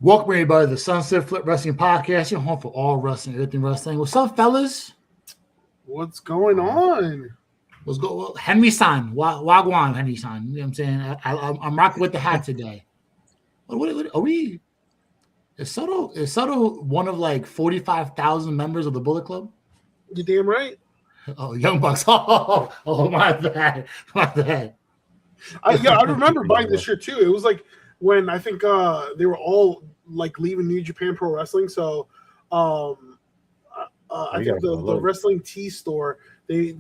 Welcome everybody to the Sunset Flip Wrestling Podcast. Your home for all wrestling, everything wrestling. What's up, fellas? What's going on? Let's go. Henry-san. Wagwan, Henry-san. You know what I'm saying? I'm rocking with the hat today. What are we? Is Soto one of like 45,000 members of the Bullet Club? You damn right. Oh, Young Bucks. Oh, my bad. My bad. I remember buying this shirt too. It was like when I think they were all like leaving New Japan Pro Wrestling. So I think the wrestling tea store, they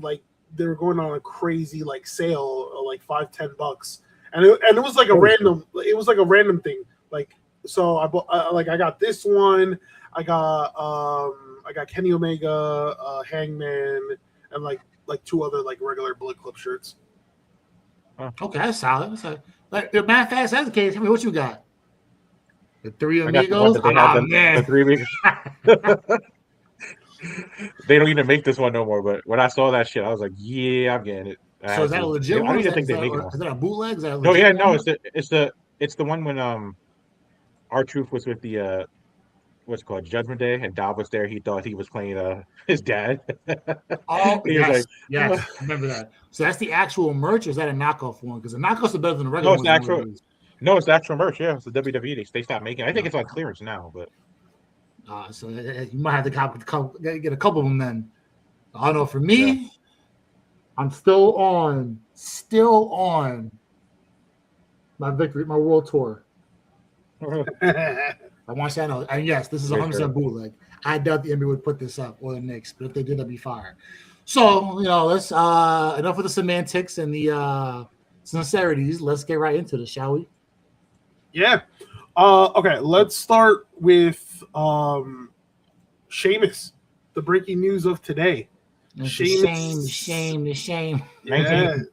were going on a crazy like sale, like $5-10, and it was like a random thing. Like, so I bought I got this one. I got Kenny Omega, Hangman, and like two other like regular Bullet Club shirts. Okay, that's solid. Like, matter of fact, that's the case. Tell me what you got. The Three Amigos. The Three Amigos. They don't even make this one no more. But when I saw that shit, I was like, "Yeah, I'm getting it." So is that a legit one? I don't even think they make it. Is that a bootleg? It's the one when R-Truth was with the what's it called, Judgment Day, and Dob was there. He thought he was playing his dad. Oh, yes, yes, remember that. So that's the actual merch, or is that a knockoff one? Because the knockoffs are better than the regular ones. No, it's the actual merch. Yeah, it's the WWE. They stopped making it. I think it's on clearance now, but. So you might have to get a couple of them then. I don't know. For me, I'm still on my world tour. I want you to know, and yes, this is 100% bootleg. I doubt the NBA would put this up or the Knicks, but if they did, that'd be fire. So, let's enough of the semantics and the sincerities. Let's get right into this, shall we? Yeah. Okay, let's start with Sheamus, the breaking news of today. Shame.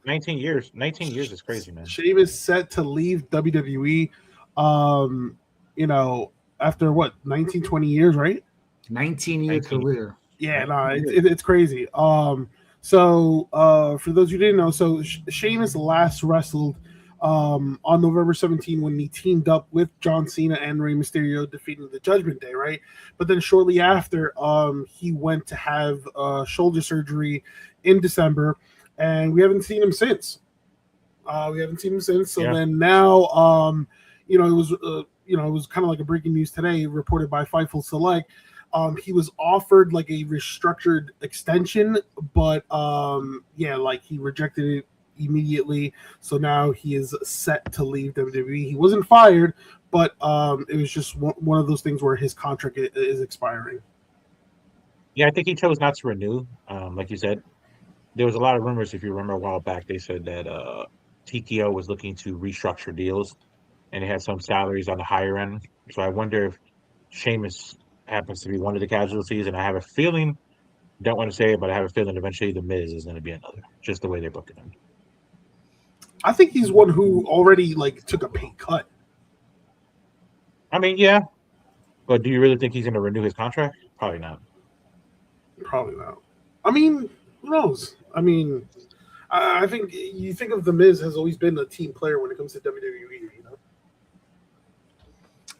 19 years is crazy, man. Sheamus set to leave WWE. After what, 19, 20 years, right? 19-year career. Yeah, it's crazy. So for those who didn't know, so Sheamus last wrestled on November 17 when he teamed up with John Cena and Rey Mysterio, defeating the Judgment Day, right? But then shortly after, he went to have shoulder surgery in December, and we haven't seen him since. So then now, it was kind of like a breaking news today, reported by Fightful Select. He was offered like a restructured extension, but he rejected it immediately. So now he is set to leave WWE. He wasn't fired, but it was just one of those things where his contract is expiring. Yeah, I think he chose not to renew. Like you said, there was a lot of rumors. If you remember a while back, they said that TKO was looking to restructure deals, and it had some salaries on the higher end. So I wonder if Sheamus happens to be one of the casualties, and I have a feeling, don't want to say it, but I have a feeling eventually The Miz is going to be another, just the way they're booking him. I think he's one who already took a pay cut. I mean, yeah, but do you really think he's going to renew his contract? Probably not. I mean, who knows? I mean, I think you think of The Miz has always been a team player when it comes to WWE.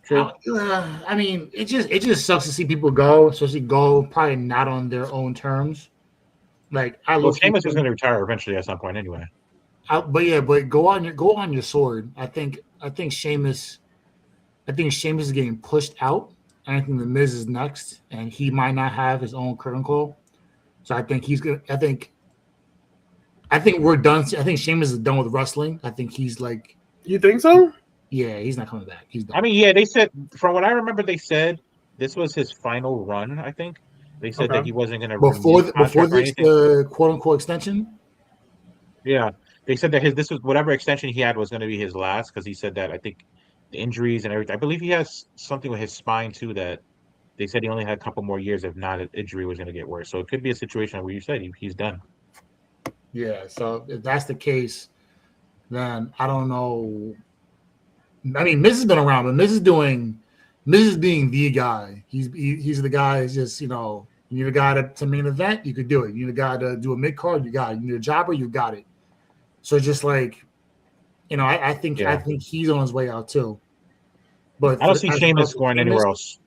True. I mean, it just sucks to see people go, especially go probably not on their own terms. Sheamus was going to retire eventually at some point anyway. But go on your sword. I think Sheamus is getting pushed out. I think The Miz is next, and he might not have his own curtain call. So I think he's gonna. I think we're done. I think Sheamus is done with wrestling. I think he's like. You think so? Yeah, he's not coming back. He's done. I mean, yeah, they said, from what I remember, they said this was his final run. I think they said that he wasn't going to before the quote unquote extension. Yeah, they said that this was whatever extension he had was going to be his last, because he said that I think the injuries and everything. I believe he has something with his spine too that they said he only had a couple more years. If not, an injury was going to get worse. So it could be a situation where you said he's done. Yeah. So if that's the case, then I don't know. I mean, Miz has been around, but Miz is being the guy. He's the guy. It's just, you need a guy to main event, you could do it. You need a guy to do a mid card, you got it. You need a jobber, you got it. So just I think he's on his way out too. But I don't see as Sheamus for going anywhere else.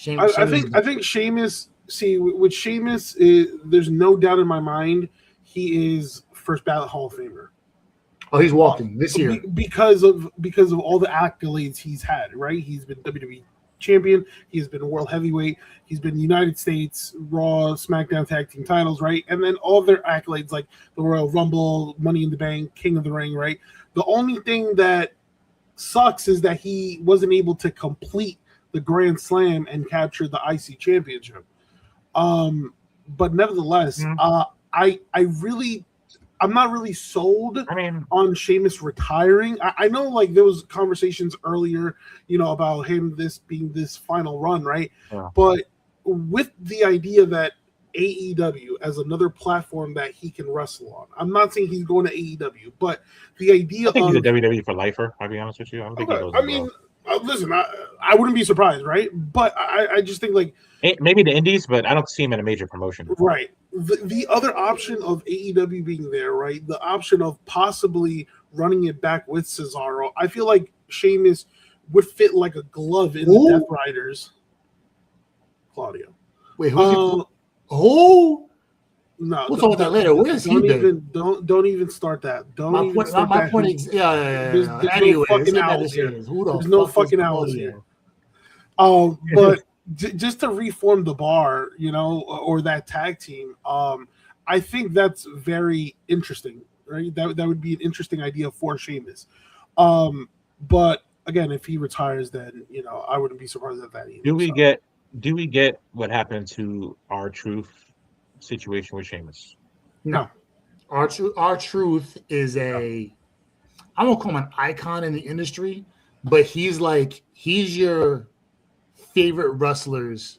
I think Sheamus. See, with Sheamus, there's no doubt in my mind he is first ballot Hall of Famer. Oh, he's walking this year because of all the accolades he's had. Right, he's been WWE champion. He's been world heavyweight. He's been United States Raw, SmackDown tag team titles. Right, and then all of their accolades like the Royal Rumble, Money in the Bank, King of the Ring. Right. The only thing that sucks is that he wasn't able to complete the Grand Slam and capture the IC championship. But nevertheless, I'm not really sold on Sheamus retiring. I know like there was conversations earlier, about him this being this final run, right? Yeah. But with the idea that AEW as another platform that he can wrestle on. I'm not saying he's going to AEW, but the idea I think he's a WWE for lifer, I'll be honest with you. I don't think he goes listen, I wouldn't be surprised, right? But I just think like maybe the Indies, but I don't see him in a major promotion. Right. The other option of AEW being there, right? The option of possibly running it back with Cesaro. I feel like Sheamus would fit like a glove in the Death Riders. Claudio. Wait, who's who? No, we'll talk about that later. Where's he been? Don't even start that. Don't even start that. There's no fucking owls here. There's no fucking owls here. But just to reform the bar, or that tag team, I think that's very interesting, right? That would be an interesting idea for Sheamus. But again, if he retires, then I wouldn't be surprised at that either. Do we get what happened to R-Truth situation with Sheamus? No. R-Truth is I won't call him an icon in the industry, but he's your favorite wrestler's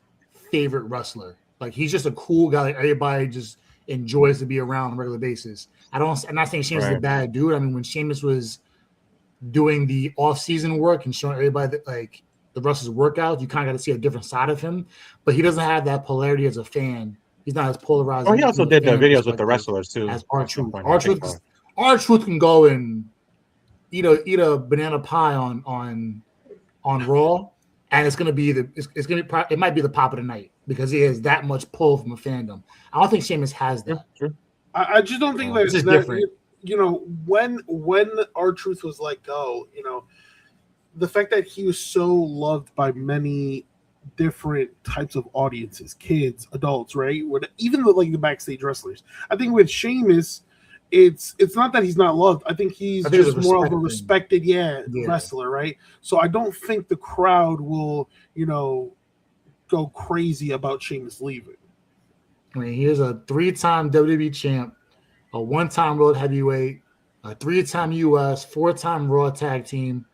favorite wrestler. Like he's just a cool guy. Like everybody just enjoys to be around on a regular basis. I'm not saying Sheamus is a bad dude. I mean, when Sheamus was doing the off-season work and showing everybody that like the wrestlers' workouts, you kind of got to see a different side of him. But he doesn't have that polarity as a fan. He's not as polarized. Oh, he also did the videos with the wrestlers too. As R-Truth. R-Truth can go and eat a banana pie on Raw, and it's gonna be it might be the pop of the night because he has that much pull from a fandom. I don't think Sheamus has that. Yeah, true. I just don't think that it's different. When R-Truth was let go, the fact that he was so loved by many different types of audiences, kids, adults, right? Even the backstage wrestlers. I think with Sheamus, it's not that he's not loved. I think he's just more of a respected wrestler, right? So I don't think the crowd will, go crazy about Sheamus leaving. I mean, he is a 3-time WWE champ, a 1-time World Heavyweight, a 3-time US, 4-time Raw Tag Team,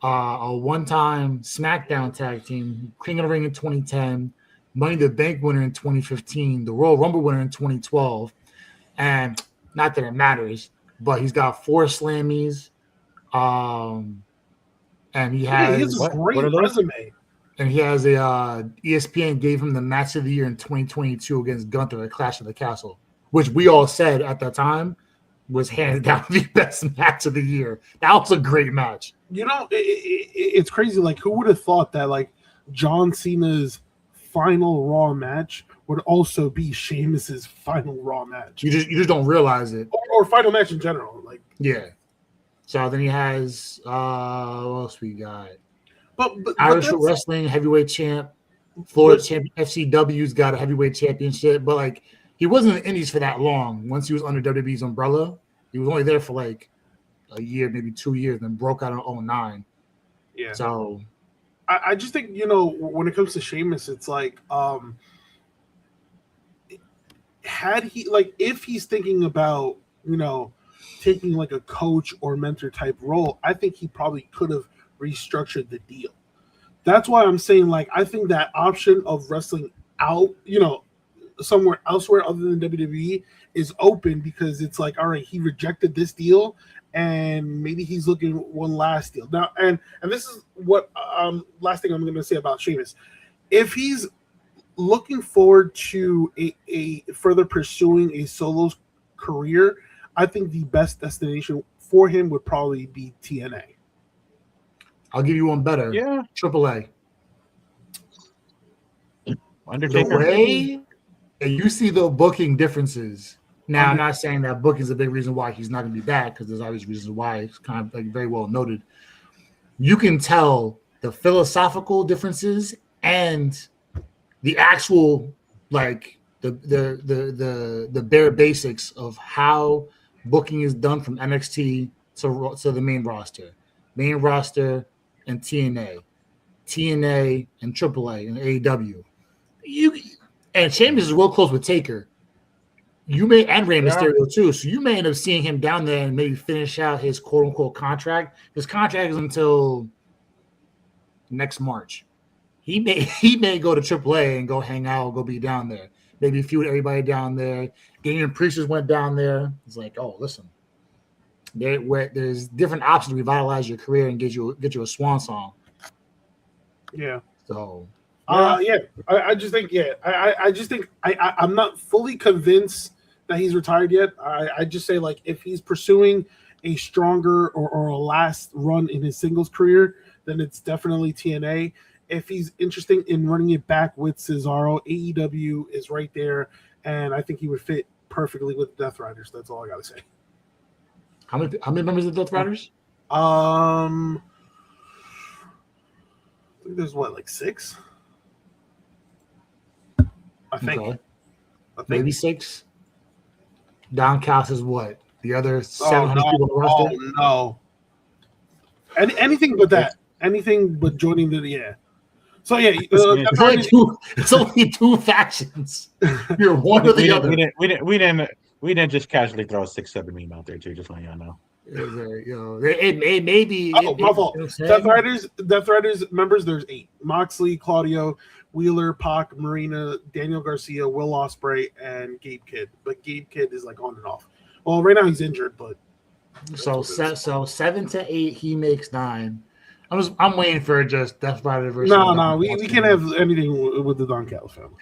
a 1-time SmackDown Tag Team, King of the Ring in 2010, Money in the Bank winner in 2015, the Royal Rumble winner in 2012, and not that it matters, but he's got 4 Slammies, and he has a great resume. And he has ESPN gave him the match of the year in 2022 against Gunther at Clash of the Castle, which we all said at the time was hands down the best match of the year. That was a great match. It's crazy. Like, who would have thought that like John Cena's final Raw match would also be Sheamus's final Raw match? You just don't realize it. Or final match in general. Like, yeah. So then he has what else we got? But Irish Wrestling Heavyweight Champ, Florida Champion, FCW's got a heavyweight championship, but like he wasn't in the Indies for that long. Once he was under WWE's umbrella, he was only there for like a year, maybe 2 years, then broke out in 2009. Yeah. So I just think, when it comes to Sheamus, it's like if he's thinking about, taking like a coach or mentor type role, I think he probably could have restructured the deal. That's why I'm saying, like, I think that option of wrestling out, somewhere elsewhere other than WWE is open because it's like, all right, he rejected this deal and maybe he's looking one last deal. Now, and this is what last thing I'm going to say about Sheamus. If he's looking forward to a further pursuing a solo career, I think the best destination for him would probably be TNA. I'll give you one better. Yeah. AAA. The Undertaker. way you see the booking differences. Now, I'm not saying that booking is a big reason why he's not going to be back, because there's obvious reasons why. It's kind of like very well noted. You can tell the philosophical differences and the actual, like, the bare basics of how booking is done from NXT to the main roster and TNA and AAA and AEW. And Sheamus is real close with Taker. And Rey Mysterio too. So you may end up seeing him down there and maybe finish out his quote unquote contract. His contract is until next March. He may go to AAA and go hang out, go be down there. Maybe feud everybody down there. Damian Priest just went down there. It's like, oh, listen, there's different options to revitalize your career and get you a swan song. Yeah. So. I just think I'm not fully convinced that he's retired yet. I just say, like, if he's pursuing a stronger or a last run in his singles career, then it's definitely TNA. If he's interested in running it back with Cesaro, AEW is right there, and I think he would fit perfectly with Death Riders. That's all I gotta say. How many members of Death Riders? I think there's like 6. I think maybe 6. Downcast is what? The other 700 people on the roster? Oh, no. Anything but that. Anything but joining the. So, yeah. It's only 2 factions. You're one or the other. We didn't just casually throw a 6-7 meme out there, too, just letting y'all know. It may be. My fault. Death Riders members, there's 8. Moxley, Claudio, Wheeler, Pac, Marina, Daniel Garcia, Will Ospreay, and Gabe Kidd. But Gabe Kidd is like on and off. Well, right now he's injured, but so 7 to 8, he makes 9. I'm waiting for just Death Rider versus. No, we can't have anything with the Don Callis family.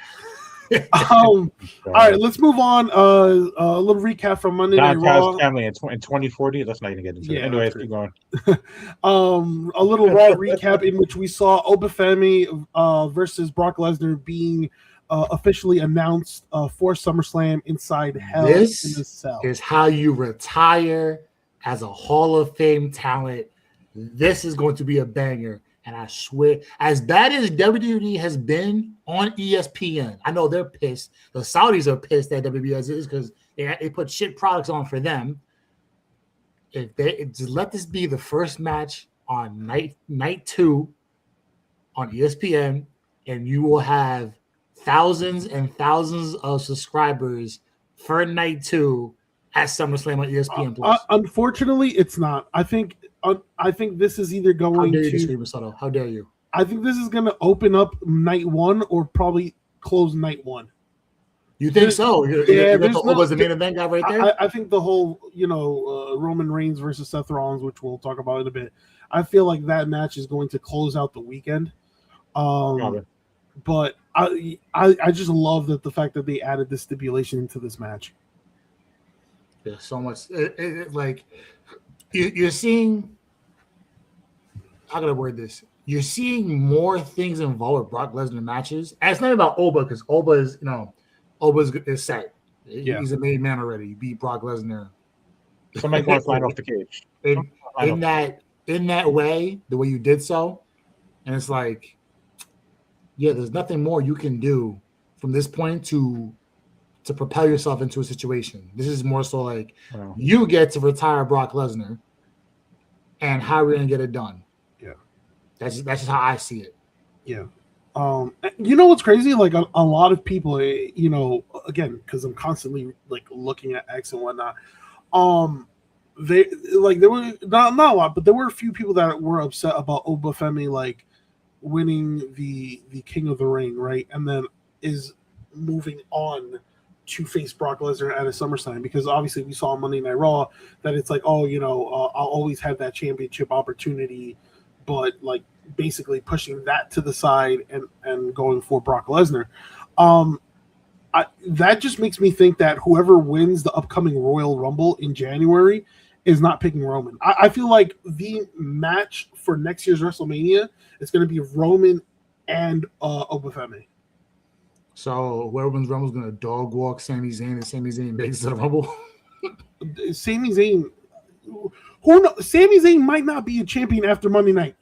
All right, let's move on. A little recap from Monday Night Raw. Family in 2040. Let's not even get into it. Anyway, keep going. A little Raw recap in which we saw Obafemi versus Brock Lesnar being officially announced for SummerSlam inside Hell in a Cell. Is how you retire as a Hall of Fame talent. This is going to be a banger. And I swear, as bad as WWE has been on ESPN, I know they're pissed. The Saudis are pissed at WWE as it is because they put shit products on for them. If they just let this be the first match on night 2 on ESPN, and you will have thousands and thousands of subscribers for night 2 at SummerSlam on ESPN Plus. Unfortunately, it's not. I think this is either going How dare you to. disagree, Masato? How dare you? I think this is going to open up night 1 or probably close night 1. You think so? Yeah, was the main event guy right there? I think the whole, Roman Reigns versus Seth Rollins, which we'll talk about in a bit. I feel like that match is going to close out the weekend. But I just love the fact that they added this stipulation into this match. There's so much. Like you're seeing. How can I word this? You're seeing more things involved with Brock Lesnar matches. And it's not about Oba because Oba is set. He's a made man already. He beat Brock Lesnar. Somebody going to fly off the cage. In that way, the way you did so, and it's like, yeah, there's nothing more you can do from this point to propel yourself into a situation. This is more so like you get to retire Brock Lesnar, and how we're gonna get it done. Yeah, that's just how I see it. Yeah. You know what's crazy? Like a lot of people, again, because I'm constantly like looking at X and whatnot. There were not a lot, but there were a few people that were upset about Obafemi like winning the King of the Ring, right? And then is moving on to face Brock Lesnar at a SummerSlam, because obviously we saw on Monday Night Raw that it's like, I'll always have that championship opportunity, but like basically pushing that to the side and going for Brock Lesnar. That just makes me think that whoever wins the upcoming Royal Rumble in January is not picking Roman. I feel like the match for next year's WrestleMania is going to be Roman and Obafemi. So whoever wins Rumble is going to dog walk Sami Zayn, and Sami Zayn makes it to the Rumble. Sami Zayn, who knows? Sami Zayn might not be a champion after Monday night.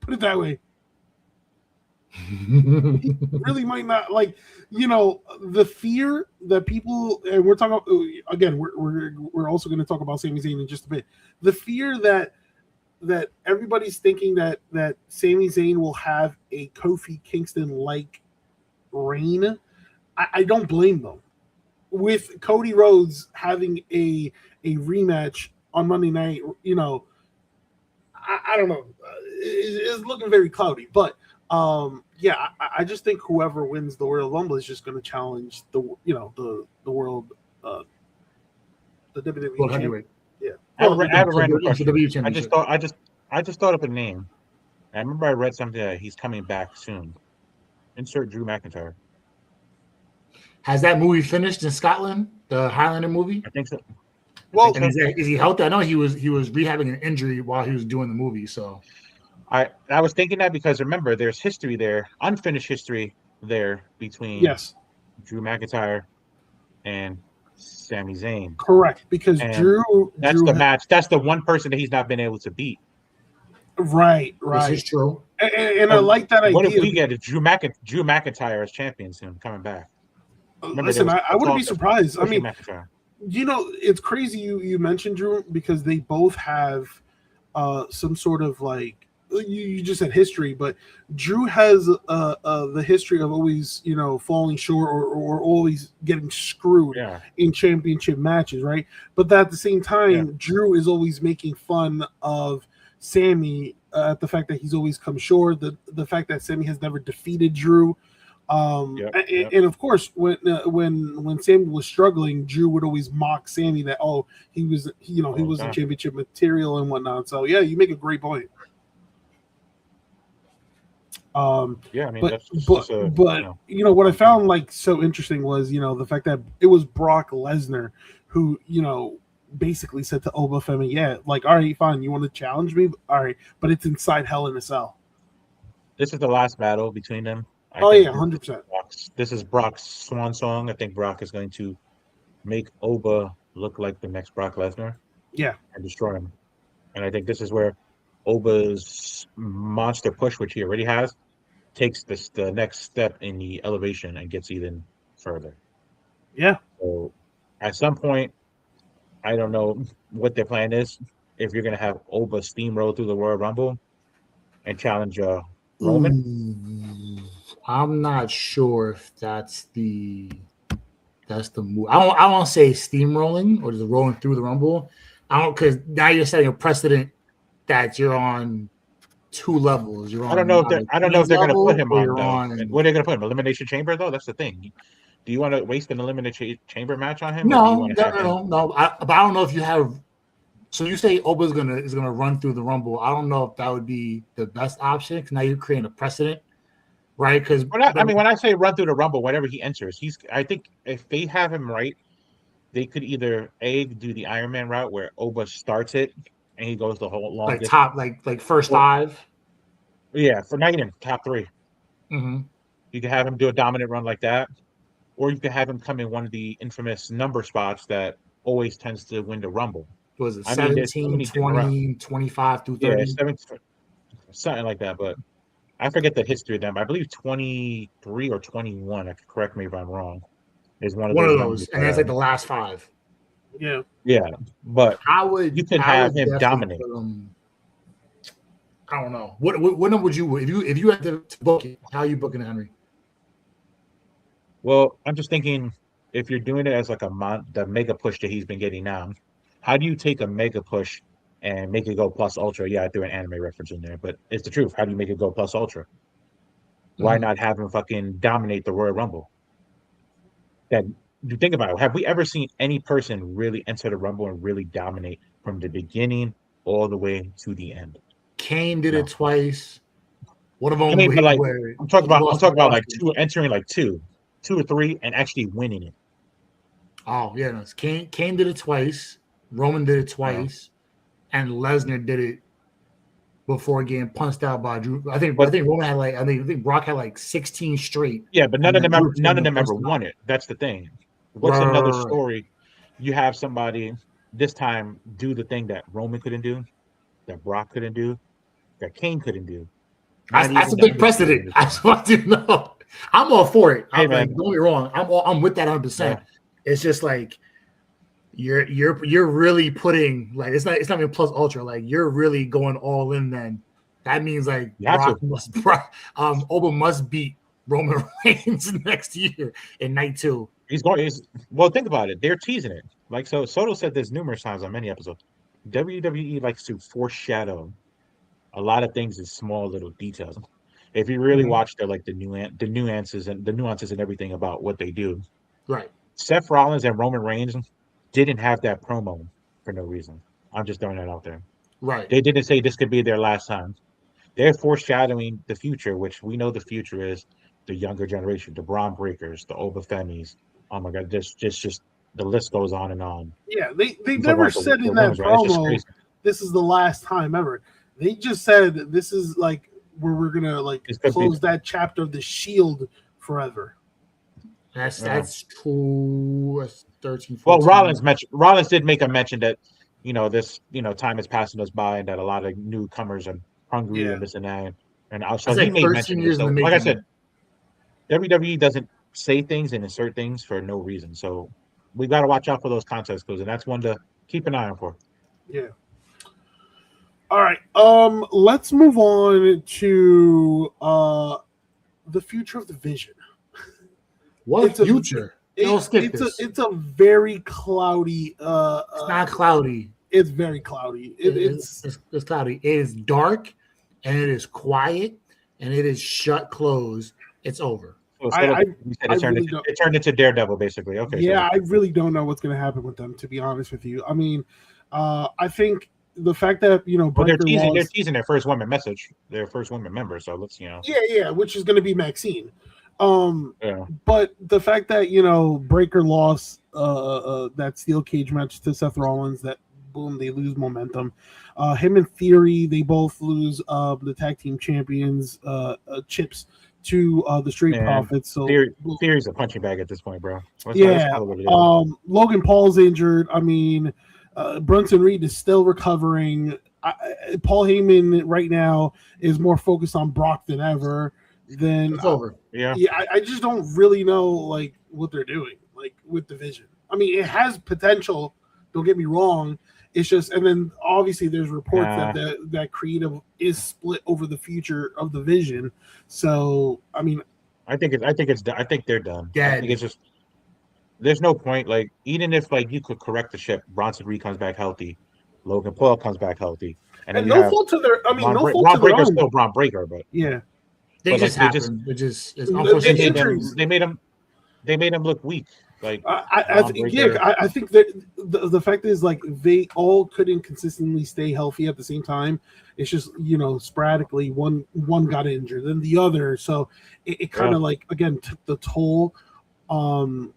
Put it that way. He really might not. Like, the fear that people, and we're talking again. We're also going to talk about Sami Zayn in just a bit. The fear that everybody's thinking that Sami Zayn will have a Kofi Kingston like reign. I don't blame them. With Cody Rhodes having a rematch on Monday night, I don't know. It's looking very cloudy, but I just think whoever wins the Royal Rumble is just going to challenge the world, the WWE World heavyweight. Yeah, I have a random question. WWE I just thought up a name. I remember I read something that he's coming back soon. Insert Drew McIntyre. Has that movie finished in Scotland? The Highlander movie? I think so. Well, And is he healthy? I know he was rehabbing an injury while he was doing the movie. So I was thinking that because remember, there's history there, unfinished history there between Drew McIntyre and Sami Zayn. Correct, because And Drew. That's the match. That's the one person that he's not been able to beat. Right. this is true. And I like that idea. What if we get Drew McIntyre as champion soon, coming back? Listen, I wouldn't be surprised. I mean, McIntyre. it's crazy you mentioned Drew because they both have some sort of like you just said history, but Drew has the history of always falling short or always getting screwed in championship matches, right? But at the same time, Drew is always making fun of Sami at the fact that he's always come short, the fact that Sami has never defeated Drew. And of course, when Sami was struggling, Drew would always mock Sami that he wasn't championship material and whatnot. So you make a great point. What I found like so interesting was the fact that it was Brock Lesnar who basically said to Obafemi, like, all right, fine, you want to challenge me, all right, but it's inside Hell in a Cell. This is the last battle between them. 100%. This is Brock's swan song. I think Brock is going to make Oba look like the next Brock Lesnar. Yeah. And destroy him. And I think this is where Oba's monster push, which he already has, takes the next step in the elevation and gets even further. Yeah. So at some point, I don't know what their plan is. If you're going to have Oba steamroll through the Royal Rumble and challenge Roman. I'm not sure if that's the move. I won't say steamrolling or just rolling through the Rumble. Because now you're setting a precedent that you're on two levels. You're on. I don't know if they're going to put him on. What are they going to put him? Elimination Chamber though. That's the thing. Do you want to waste an Elimination Chamber match on him? No. But I don't know if you have. So you say Oba is gonna run through the Rumble. I don't know if that would be the best option because now you're creating a precedent, right? Because when I say run through the Rumble, whenever he enters, I think if they have him right, they could either do the Iron Man route where Oba starts it and he goes the whole long like top like first five. Yeah, for not even top 3. Mm-hmm. You could have him do a dominant run like that, or you could have him come in one of the infamous number spots that always tends to win the Rumble. Was it 17, 20, 25 through 30? Yeah, something like that. But I forget the history of them. I believe 23 or 21. Correct me if I'm wrong. Is one of those, and that's like the last 5. Yeah. Yeah, but you could have him dominate. I don't know. What number would you if you had to book it? How are you booking it, Henry? Well, I'm just thinking if you're doing it as like the mega push that he's been getting now. How do you take a mega push and make it go plus ultra? Yeah, I threw an anime reference in there, but it's the truth. How do you make it go plus ultra? Why not have him fucking dominate the Royal Rumble? That you think about it. Have we ever seen any person really enter the Rumble and really dominate from the beginning all the way to the end? Kane did it twice. One of them. I'm talking about like entering like two or three, and actually winning it. Oh yeah, no. Kane did it twice. Roman did it twice. and Lesnar did it before getting punched out by Drew. I think But Roman had like I think Brock had like 16 straight. yeah, but and then Drew came none of and them ever punched him out. won it. That's the thing. What's another Right. story? You have somebody this time do the thing that Roman couldn't do, that Brock couldn't do, that Kane couldn't do. Not That's a even the big precedent. Undertaker. That's what I do know. I'm all for it. Hey I'm like, man, don't get me wrong. I'm with that 100%. yeah. It's just like you're really putting like it's not even plus ultra. Like you're really going all in. Then that means like You have to. Oba must beat Roman Reigns next year in night 2. Well, think about it. They're teasing it. Like so, Soto said this numerous times on many episodes. WWE likes to foreshadow a lot of things in small little details. If you really watch the nuances and everything about what they do, Right. Seth Rollins and Roman Reigns didn't have that promo for no reason. I'm just throwing that out there. Right. They didn't say this could be their last time. They're foreshadowing the future, which we know the future is the younger generation, the Braun Breakers, the Obafemis. Oh my God, just the list goes on and on. Yeah, they I'm talking never about said the in that women's, right? It's just promo crazy. this is the last time ever. They just said this is like where we're gonna like This could be- close that chapter of the Shield forever. That's Yeah. 13, 14. Well, Rollins did make a mention that this time is passing us by and that a lot of newcomers are hungry Yeah. and this and that. And also That's he like made 13 mention of years this. in So, the like I making. said, WWE doesn't say things and insert things for no reason. So we got to watch out for those context clues, and that's one to keep an eye on for. Yeah. All right. Let's move on to the future of the Vision. What It's a- future? Don't skip this. It's a very cloudy. It's not cloudy. It's very cloudy. It's It's cloudy. It is dark, and it is quiet, and it is shut closed. It's over. So I it turned into Daredevil, basically. Okay. yeah, I really don't know what's going to happen with them, to be honest with you. I mean, I think the fact that Well, Breaker they're lost, teasing their first woman message, their first woman member. So let's yeah, which is going to be Maxine. Yeah. But the fact that Breaker lost that steel cage match to Seth Rollins, that boom, they lose momentum. Him and Theory, they both lose the tag team champions chips to the Street Man, Profits. So Theory's a punching bag at this point, bro. Let's yeah, call it what it is. Logan Paul's injured. I mean, Brunson Reed is still recovering. Paul Heyman right now is more focused on Brock than ever. Then It's over. Yeah. I just don't really know like what they're doing like with the Vision. I mean, it has potential. Don't get me wrong. It's just, and then obviously there's reports that creative is split over the future of the Vision. So I mean, I think they're done. Dead. I think it's just there's no point. Like even if like you could correct the ship, Bronson Reed comes back healthy, Logan Paul comes back healthy, and then no fault to their. I mean, no fault to Braun their Breaker's own. still Braun Breaker, but Yeah, Things But, just like, happen, which is The unfortunately. injuries. they made him look weak. Like I think that the fact is like they all couldn't consistently stay healthy at the same time. It's just sporadically one got injured, then the other, so it kind of like again took the toll. And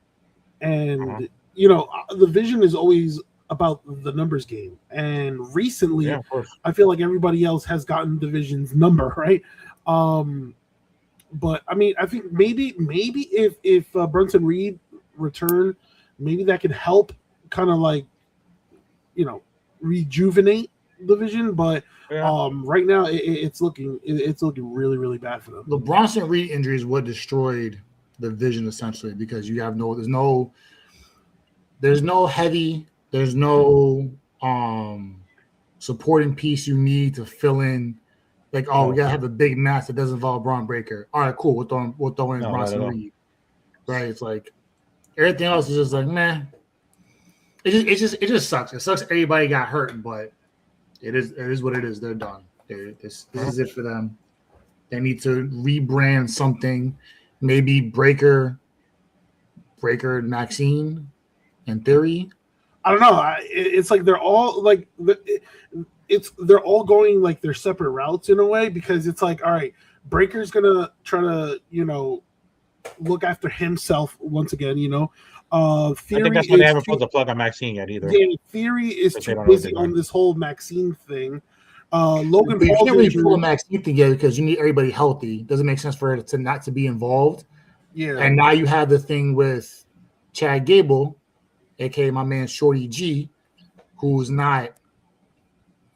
the Vision is always about the numbers game, and recently of course. I feel like everybody else has gotten the Vision's number right. But I mean, I think maybe if Brunson Reed return, maybe that can help kind of like rejuvenate the Vision. But right now it's looking really, really bad for them. The Bronson Reed injury is what destroyed the Vision essentially, because you have there's no heavy, there's no supporting piece you need to fill in. Like, we gotta have a big match that doesn't involve Braun Breaker. All right, cool. We'll throw in Bronson Reed. Right? It's like everything else is just like, man. It just sucks. It sucks everybody got hurt, but it is what it is. They're done. This is it for them. They need to rebrand something. Maybe Breaker, Maxine, and Theory. I don't know. It's like they're all like they're all going like their separate routes in a way, because it's like, all right, Breaker's gonna try to look after himself once again. Theory think that's why they is haven't pulled the plug on Maxine yet either. yeah, Theory is Because they too don't know what busy they're on doing. this whole Maxine thing. Logan But you Paul's can't really pull a injury. Maxine together because you need everybody healthy. It doesn't make sense for her to not to be involved. Yeah, And now you have the thing with Chad Gable, aka my man Shorty G, who's not.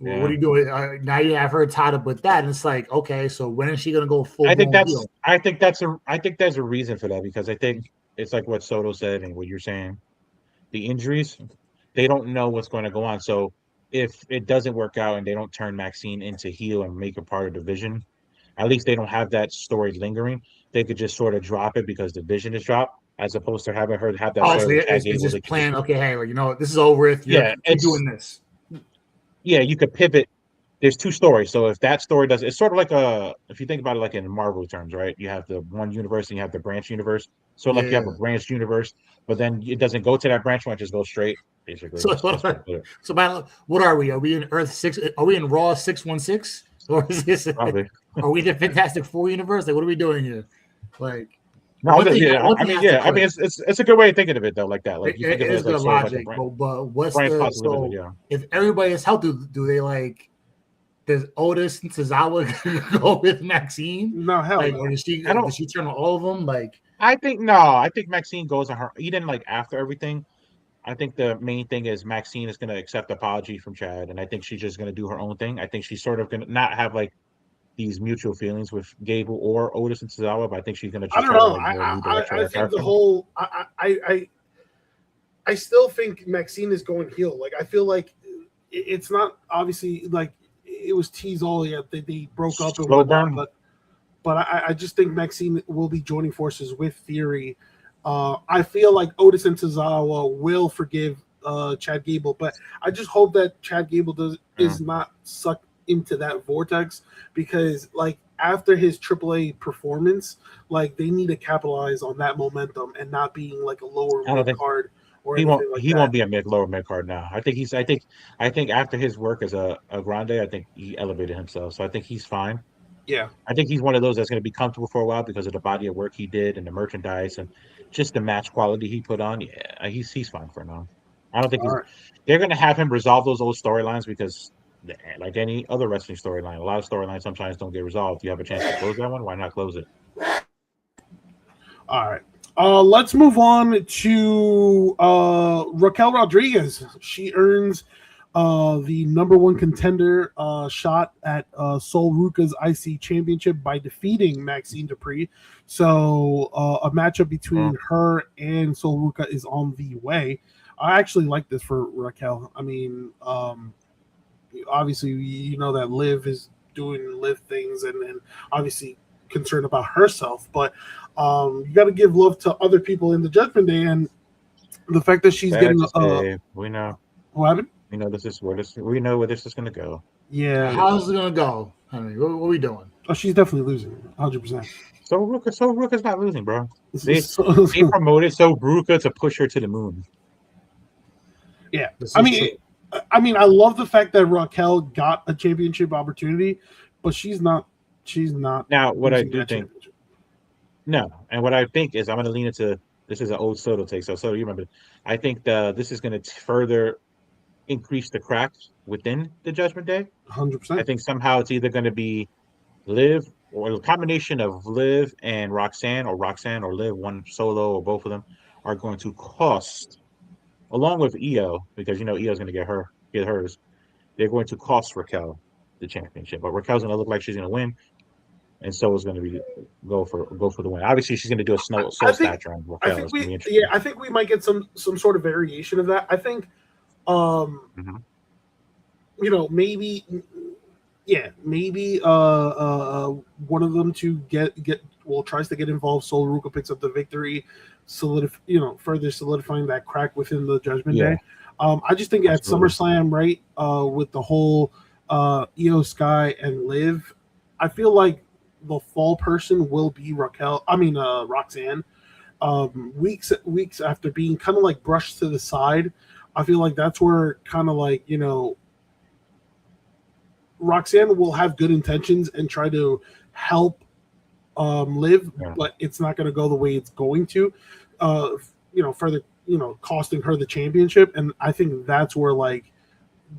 Well, what are you doing? Now you have her tied up with that, and it's like, okay, so when is she gonna go full blown heel? I think there's a reason for that, because I think it's like what Soto said and what you're saying. The injuries, they don't know what's going to go on. So if it doesn't work out and they don't turn Maxine into heel and make her part of the division, at least they don't have that story lingering. They could just sort of drop it because the vision is dropped, as opposed to having her have that Oh, story so with Chad it's Gable. just planned. Okay, hey, well, this is over with. Yeah, Keep doing this. Yeah, you could pivot. There's two stories. So if that story does, it's sort of like if you think about it like in Marvel terms, right? You have the one universe and you have the branch universe. So like you have a branch universe, but then it doesn't go to that branch one, it just goes straight, basically. So what are we? Are we in Earth 6? Are we in Raw 616? Or is this Probably. Are we the Fantastic Four universe? Like, what are we doing here? Like, no, it's a good way of thinking of it though, like that. Like you think of it as like sort logic, of like a but what's branch the possibility, so if everybody is healthy, do they like does Otis and Tozawa go with Maxine? No, hell like, no. or does she turn on all of them? Like, I think Maxine goes on her even like after everything. I think the main thing is Maxine is going to accept apology from Chad, and I think she's just going to do her own thing. I think she's sort of going to not have like these mutual feelings with Gable or Otis and Tozawa, but I think she's going to just I don't know. I think the whole I still think Maxine is going heel. Like I feel like it's not obviously like it was teased all yet that they broke up and whatnot, but I just think Maxine will be joining forces with Theory. I feel like Otis and Tozawa will forgive Chad Gable, but I just hope that Chad Gable is not sucked into that vortex, because like after his AAA performance, like they need to capitalize on that momentum and not being like a lower mid card or anything like that. He won't be a lower mid card now. I think after his work as a Grande, I think he elevated himself. So I think he's fine. Yeah. I think he's one of those that's going to be comfortable for a while because of the body of work he did and the merchandise and just the match quality he put on. Yeah, he's fine for now. I don't think they're going to have him resolve those old storylines, because like any other wrestling storyline, a lot of storylines sometimes don't get resolved. You have a chance to close that one, why not close it? All right. Let's move on to Raquel Rodriguez. She earns the number one contender shot at Sol Ruca's IC Championship by defeating Maxine Dupree. So a matchup between her and Sol Ruca is on the way. I actually like this for Raquel. I mean, obviously, you know that Liv is doing Liv things and obviously concerned about herself, but you got to give love to other people in the Judgment Day, and the fact that she's getting we know what happened. We know we know where this is going to go. Yeah, how's it going to go? I mean, what are we doing? Oh, she's definitely losing, 100%. So Ruka's not losing, bro. They promoted So Ruka to push her to the moon. Yeah, I mean, I love the fact that Raquel got a championship opportunity, but she's not. Now, what I do think, and what I think is, I'm going to lean into this is an old Soto take. So you remember, I think this is going to further increase the cracks within the Judgment Day. 100%. I think somehow it's either going to be Liv or a combination of Liv and Roxanne or Liv, one solo or both of them, are going to cost, along with Io, because Io's going to get hers. They're going to cost Raquel the championship, but Raquel's going to look like she's going to win, and so is going to be go for the win. Obviously, she's going to do a soul snatcher on Raquel. I think we might get some sort of variation of that. I think, maybe one of them to tries to get involved. Sol Ruca picks up the victory, further solidifying that crack within the Judgment Day. I just think at SummerSlam, right, with the whole Io Sky and Liv, I feel like the fall person will be Roxanne. Weeks after being kind of like brushed to the side, I feel like that's where kind of like, Roxanne will have good intentions and try to help Liv, but it's not going to go the way it's going to. Further costing her the championship. And I think that's where like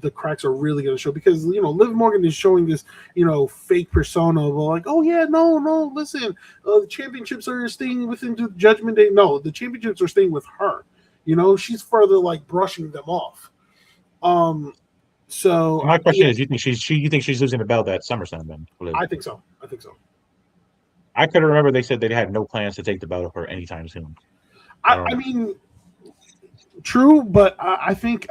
the cracks are really going to show, because Liv Morgan is showing this fake persona of like, oh yeah, no, listen, the championships are staying within the Judgment Day. No, the championships are staying with her. She's further like brushing them off. So my question is, you think she's losing the belt at SummerSlam then? Liv? I think so. I could remember they said they had no plans to take the belt of her anytime soon. I mean, true, but I think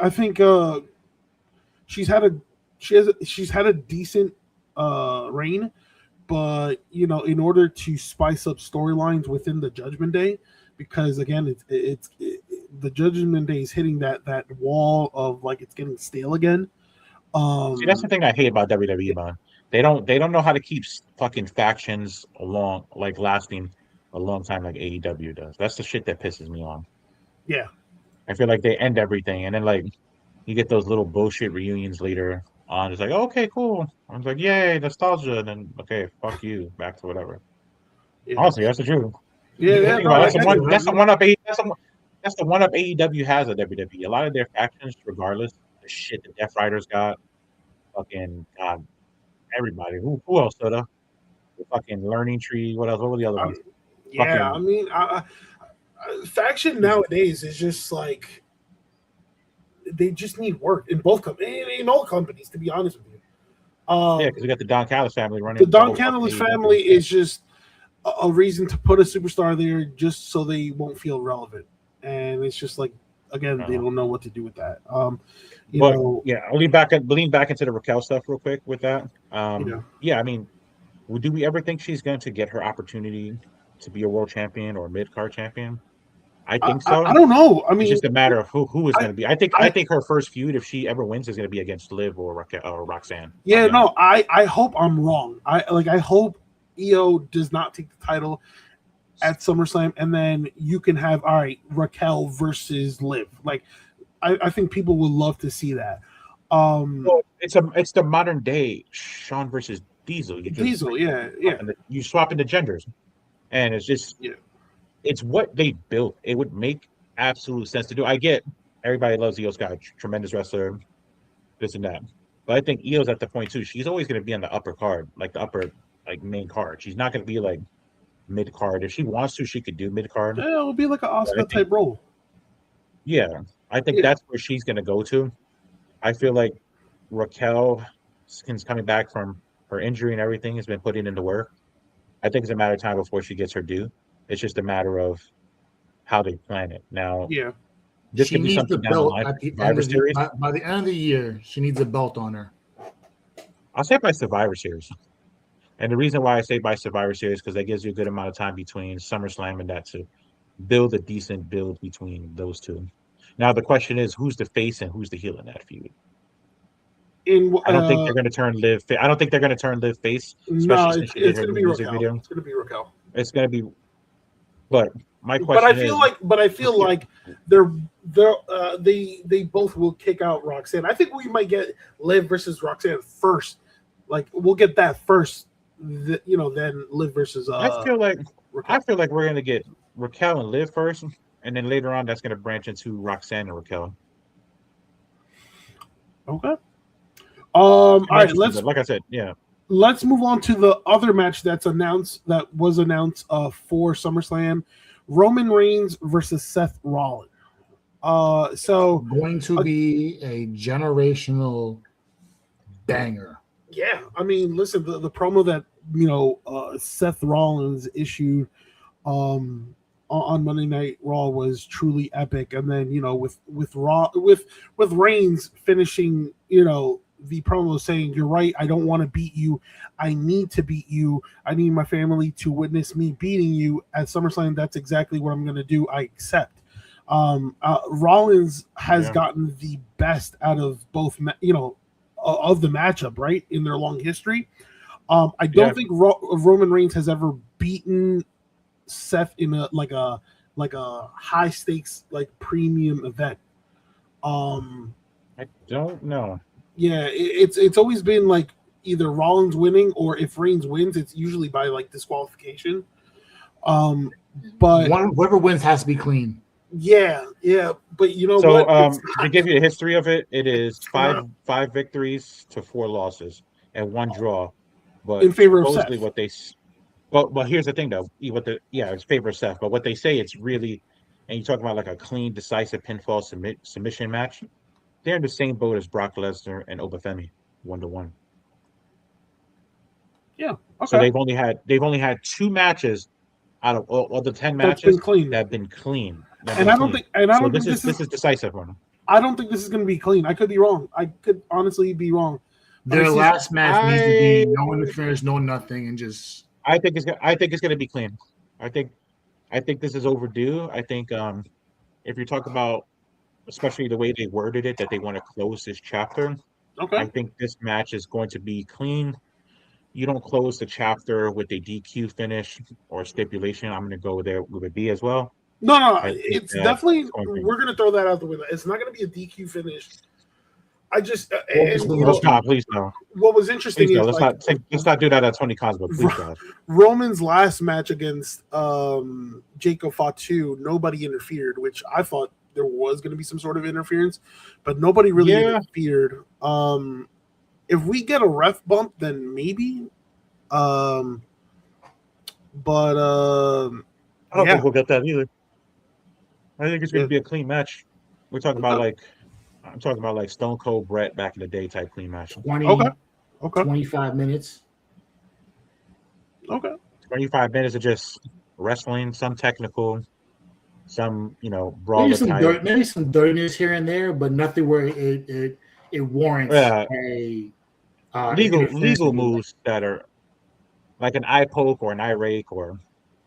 she's had a decent reign, but in order to spice up storylines within the Judgment Day, because again, it's the Judgment Day is hitting that wall of like it's getting stale again. See, that's the thing I hate about WWE, man. They don't know how to keep fucking factions lasting a long time like AEW does. That's the shit that pisses me off. Yeah, I feel like they end everything, and then like you get those little bullshit reunions later on. It's like, oh, okay, cool. I was like, yay, nostalgia. And then okay, fuck you, back to whatever. yeah. Honestly, that's the truth. Yeah. That's the one up AEW has at WWE. A lot of their factions, regardless, the shit the Death Riders got, fucking God, everybody. Who else, Soda? The fucking Learning Tree. What else? What were the other ones? Yeah, I mean, faction nowadays is just like they just need work in both in all companies, to be honest with you. Yeah, because we got the Don Callis family running. The Don Callis family is just a reason to put a superstar there just so they won't feel relevant, and it's just like again they don't know what to do with that. Yeah, I'll lean back into the Raquel stuff real quick with that. Yeah, I mean, do we ever think she's going to get her opportunity to be a world champion or mid card champion? I think so. I don't know. I mean, it's just a matter of who is going to be. I think her first feud, if she ever wins, is going to be against Liv or Raquel or Roxanne. Yeah, no, I hope I'm wrong. I hope Io does not take the title at SummerSlam, and then you can have Raquel versus Liv. Like, I think people would love to see that. It's the modern day Shawn versus Diesel. You swap into genders, and it's just it's what they built. It would make absolute sense to do. I get everybody loves Io Sky, tremendous wrestler, this and that. But I think Io's at the point too. She's always going to be on the upper card, like the upper main card. She's not going to be like mid card. If she wants to, she could do mid card. Yeah, it would be like an Asuka type role. Yeah, I think that's where she's going to go to. I feel like Raquel, since coming back from her injury and everything, has been putting into work. I think it's a matter of time before she gets her due. It's just a matter of how they plan it. Now, this she could be needs something the down the belt line. at the end of the, by the end of the year. She needs a belt on her. I'll say by Survivor Series. And the reason why I say by Survivor Series because that gives you a good amount of time between SummerSlam and that to build a decent build between those two. Now the question is, who's the face and who's the heel in that feud? I don't think they're going to turn Liv. I don't think they're going to turn Liv face. No, it's going to be Raquel. It's going to be Raquel. It's going to be. But my question but I feel like they both will kick out Roxanne. I think we might get Liv versus Roxanne first. Like we'll get that first. Then Liv versus. I feel like we're going to get Raquel and Liv first, and then later on that's going to branch into Roxanne and Raquel. Okay. All right. Like I said, yeah. Let's move on to the other match that was announced for SummerSlam: Roman Reigns versus Seth Rollins. So going to be a generational banger. Yeah, I mean, listen, the promo that Seth Rollins issued on Monday Night Raw was truly epic, and then with Reigns finishing the promo saying, "You're right, I don't want to beat you. I need to beat you. I need my family to witness me beating you at SummerSlam. That's exactly what I'm going to do. I accept." Rollins has gotten the best out of both, of the matchup, right, in their long history. I don't think Roman Reigns has ever beaten Seth in a high stakes premium event. I don't know. Yeah, it's always been either Rollins winning, or if Reigns wins, it's usually by disqualification. But whoever wins has to be clean. Yeah, but you know So what? It's to give you a history of it, it is five not five victories to 4 losses and 1 draw. But in favor of supposedly Seth. what they but here's the thing though, it's favor Seth, but what they say it's really, and you talk about like a clean, decisive pinfall submission match. They're in the same boat as Brock Lesnar and Obafemi, 1-1. Yeah, So okay, they've only had 2 matches out of all the 10 that's been matches clean. that have been clean. That have And been I don't clean. think, and I So don't this think is this is decisive for them. I don't think this is going to be clean. I could be wrong. I could honestly be wrong. But Their it's just, last match needs to be no interference, no nothing, and just I think it's gonna be clean. I think I think this is overdue. I think if you talk about especially the way they worded it that they want to close this chapter, I okay. think this match is going to be clean. You don't close the chapter with a DQ finish or stipulation. I'm going to go there with a B as well. No, I think it's that definitely it's going to. we're going to throw that out the window. It's not going to be a DQ finish. I just Well, and you Let's know not, please no, what was interesting please no. is like Let's not do that at Tony Cosmo, please God. Roman's last match against Jacob Fatu, nobody interfered, which I thought there was going to be some sort of interference, but nobody really Yeah, interfered. If we get a ref bump, then maybe. Um, but I don't yeah, think we'll get that either. I think it's going yeah, to be a clean match. We're talking about okay, like I'm talking about like Stone Cold Brett back in the day type clean match. okay, 20, okay, 25 minutes. okay. 25 minutes of just wrestling, some technical, some Maybe brawler some type. dirt, maybe some dirtiness here and there, but nothing where it warrants Yeah, a interference to legal be like moves that are like an eye poke or an eye rake or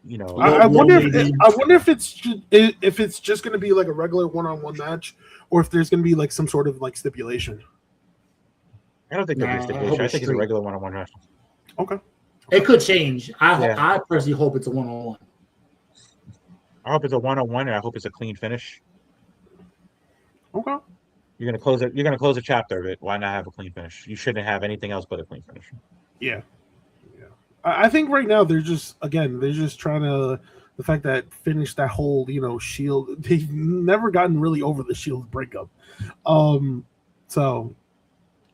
low I blow, wonder maybe. if it's just going to be like a regular one-on-one match, or if there's going to be like some sort of like stipulation. I don't think there'll be a Nah, I hope stipulation. I it's think it's a straight. regular one-on-one match. Okay, It could change. Yeah, I personally hope it's a one-on-one. I hope it's a one-on-one and I hope it's a clean finish. okay. You're gonna close it. You're gonna close a chapter of it. Why not have a clean finish? You shouldn't have anything else but a clean finish. Yeah. I think right now they're just trying to the fact that finish that whole Shield. They've never gotten really over the Shield breakup. So No.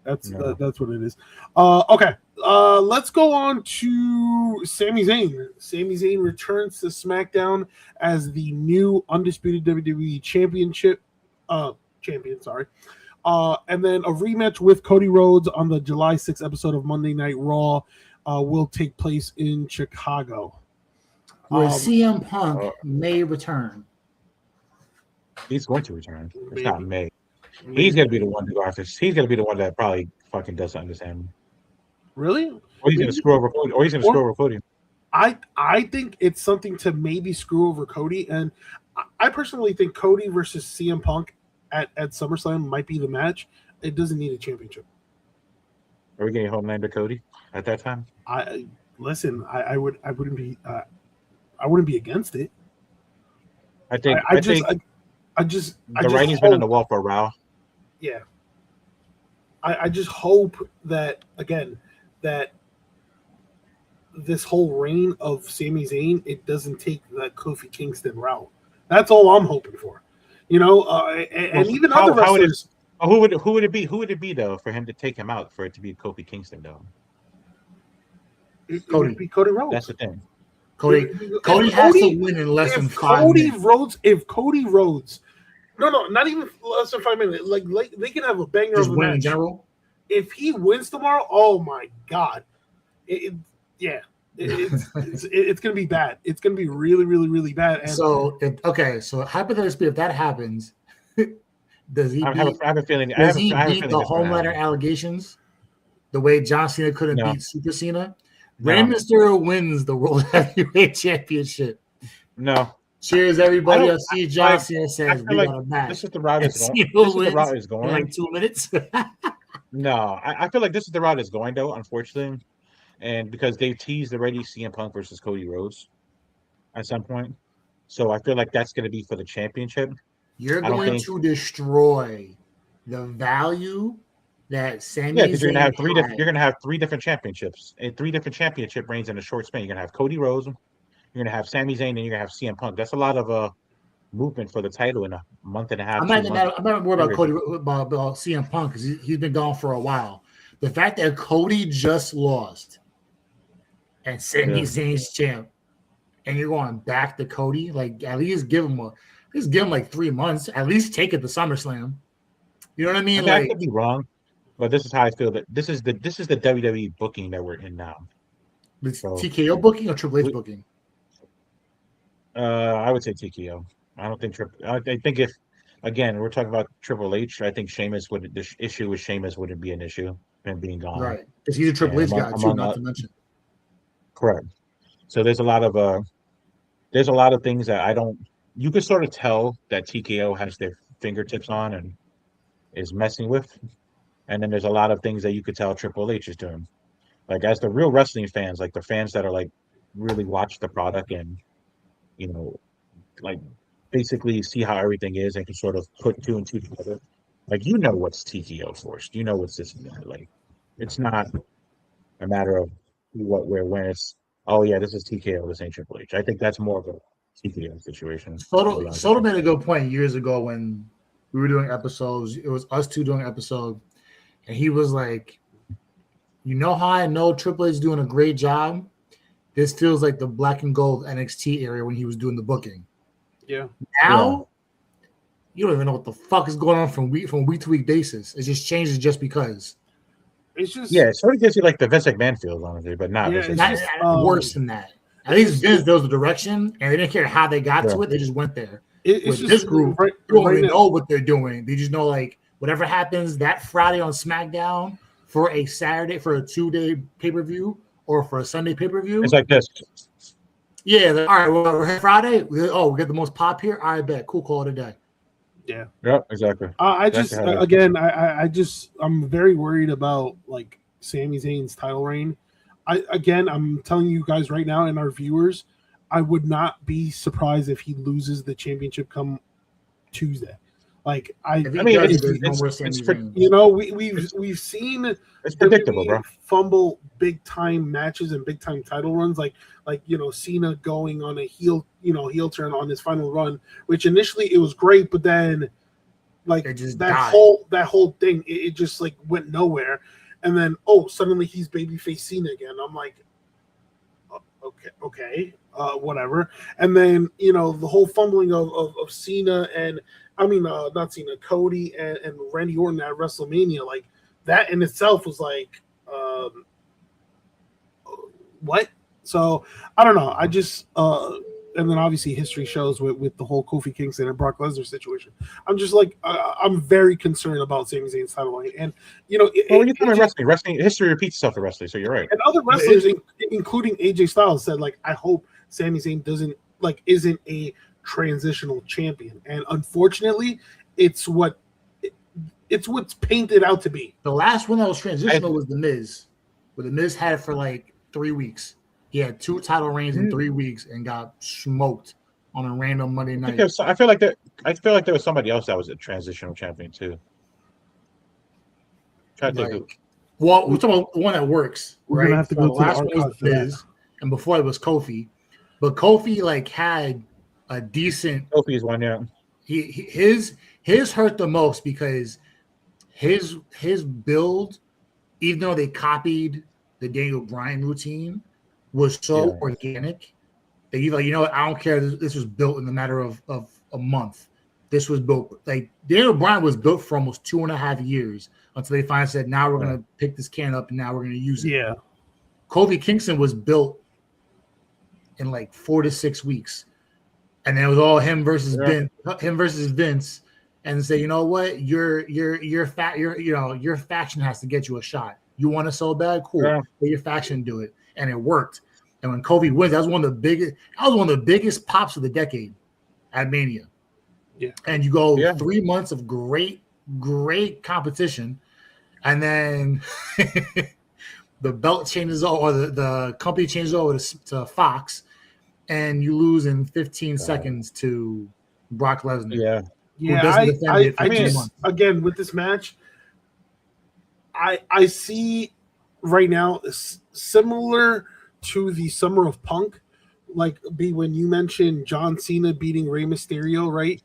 that's what it is. Okay. Let's go on to Sami Zayn. Sami Zayn returns to SmackDown as the new undisputed WWE championship champion. Sorry. And then a rematch with Cody Rhodes on the July 6th episode of Monday Night Raw will take place in Chicago. Where CM Punk Uh, may return. He's going to return. It's Maybe. not May. He's gonna be the one to go after. He's gonna be the one that probably fucking doesn't understand. Really? Or he's gonna Maybe. screw over Cody. Or he's gonna screw over Cody. I think it's something to maybe screw over Cody, and I personally think Cody versus CM Punk at SummerSlam might be the match. It doesn't need a championship. Are we getting Homelander Cody at that time? I wouldn't be against it. I think I the just writing's been on the wall for a while. Yeah. I just hope that again that this whole reign of Sami Zayn, it doesn't take the Kofi Kingston route. That's all I'm hoping for. And even other wrestlers. Who would it be? Who would it be though for him to take him out for it to be Kofi Kingston though? It would be Cody Rhodes. That's the thing. Cody has to win in less than 5 minutes. If Cody Rhodes, no, not even less than 5 minutes. Like they can have a banger Just of a win match. in general. If he wins tomorrow, oh my god, it's gonna be bad. It's gonna be really, really, really bad. And So hypothetically, if that happens, does he I have a feeling. does he I have a beat feeling the that's gonna Homelander happen. allegations the way John Cena couldn't No. beat Super Cena? No. Rey Mysterio wins the World Heavyweight Championship. No. Cheers, everybody! I I see John I- Cena I says feel we like got a match. this is the route And it's going. Cena This is the wins route it's in going. like 2 minutes. No, I feel like this is the route it's going though, unfortunately, and because they've teased already CM Punk versus Cody Rhodes at some point, so I feel like that's going to be for the championship. You're I don't going think- to destroy the value that Sami Yeah, because you're Zayn gonna have three different. had. You're gonna have 3 different championships and 3 different championship reigns in a short span. You're gonna have Cody Rhodes, you're gonna have Sami Zayn, and you're gonna have CM Punk. That's a lot of movement for the title in a month and a half, I'm 2 not, months. I'm not worried about Cody about CM Punk because he's been gone for a while. The fact that Cody just lost and Sami Zayn's champ, and you're going back to Cody, like at least give him like 3 months. At least take it to SummerSlam. You know what I mean? I could be wrong, but this is how I feel that this is the WWE booking that we're in now. So, TKO booking or Triple H booking? I would say TKO. I don't think I think if again we're talking about Triple H, I think the issue with Sheamus wouldn't be an issue and being gone. Right, because he's a Triple H guy too, not to mention. Correct. So there's a lot of things that you could sort of tell that TKO has their fingertips on and is messing with. And then there's a lot of things that you could tell Triple H is doing. Like as the real wrestling fans, like the fans that are like really watch the product and, like basically see how everything is and can sort of put 2 and 2 together. Like, what's TKO forced. What's this and that. Like, it's not a matter of what, where, when. It's, oh, yeah, this is TKO. This ain't Triple H. I think that's more of a TKO situation. Soto made a good point years ago when we were doing episodes. It was us two doing an episode. And he was like, how I know Triple H is doing a great job? This feels like the black and gold NXT area when he was doing the booking. Yeah. Now, you don't even know what the fuck is going on from week to week basis. It just changes just because. It's just it sort of gives you like the Vince McMahon feels, honestly, but not. It's not worse than that. At least Vince knows the direction, and they didn't care how they got to it. They just went there. It's just this group, they don't even know what they're doing. They just know like whatever happens that Friday on SmackDown for a Saturday for a 2-day pay-per-view or for a Sunday pay-per-view. It's like this. Yeah. All right. Well, Friday. We get the most pop here. All right, bet. Cool. Call it a day. Yeah. Yep. Exactly. I'm very worried about like Sami Zayn's title reign. I'm telling you guys right now and our viewers, I would not be surprised if he loses the championship come Tuesday. Like we've seen it's predictable, bro. Fumble big time matches and big time title runs, like Cena going on a heel turn on his final run, which initially it was great, but then like that whole thing it just like went nowhere, and then suddenly he's babyface Cena again. I'm like, okay, whatever. And then the whole fumbling of Cena and not Cena, Cody and Randy Orton at WrestleMania, like that in itself was like, what? So I don't know. I just and then obviously history shows with the whole Kofi Kingston and Brock Lesnar situation. I'm just like I'm very concerned about Sami Zayn's title reign, and when you come in wrestling history repeats itself to wrestling. So you're right. And other wrestlers, including AJ Styles, said like, I hope Sami Zayn isn't a transitional champion, and unfortunately it's what's painted out to be. The last one that was transitional was The Miz, where The Miz had it for like 3 weeks. He had 2 title reigns in 3 weeks and got smoked on a random Monday night. I feel like there was somebody else that was a transitional champion too. We're talking about the one that works. We're gonna have to go to the last one was Miz, and before it was Kofi. But Kofi like had a decent. Kofi's one, yeah. His hurt the most because his build, even though they copied the Daniel Bryan routine, was so organic that you're like, what? I don't care. This was built in the matter of a month. This was built like Daniel Bryan was built for almost 2.5 years until they finally said, now we're gonna pick this can up and now we're gonna use it. Yeah. Kofi Kingston was built in like 4 to 6 weeks. And then it was all him versus Vince, and say, you know what, your faction has to get you a shot. You want it so bad, cool. Let your faction do it, and it worked. And when Kofi wins, that was one of the biggest pops of the decade at Mania. Yeah, and you go 3 months of great competition, and then the belt changes over, or the company changes over to Fox. And you lose in 15 seconds to Brock Lesnar. Again with this match, I see right now similar to the Summer of Punk, like B, when you mentioned John Cena beating Rey Mysterio, right?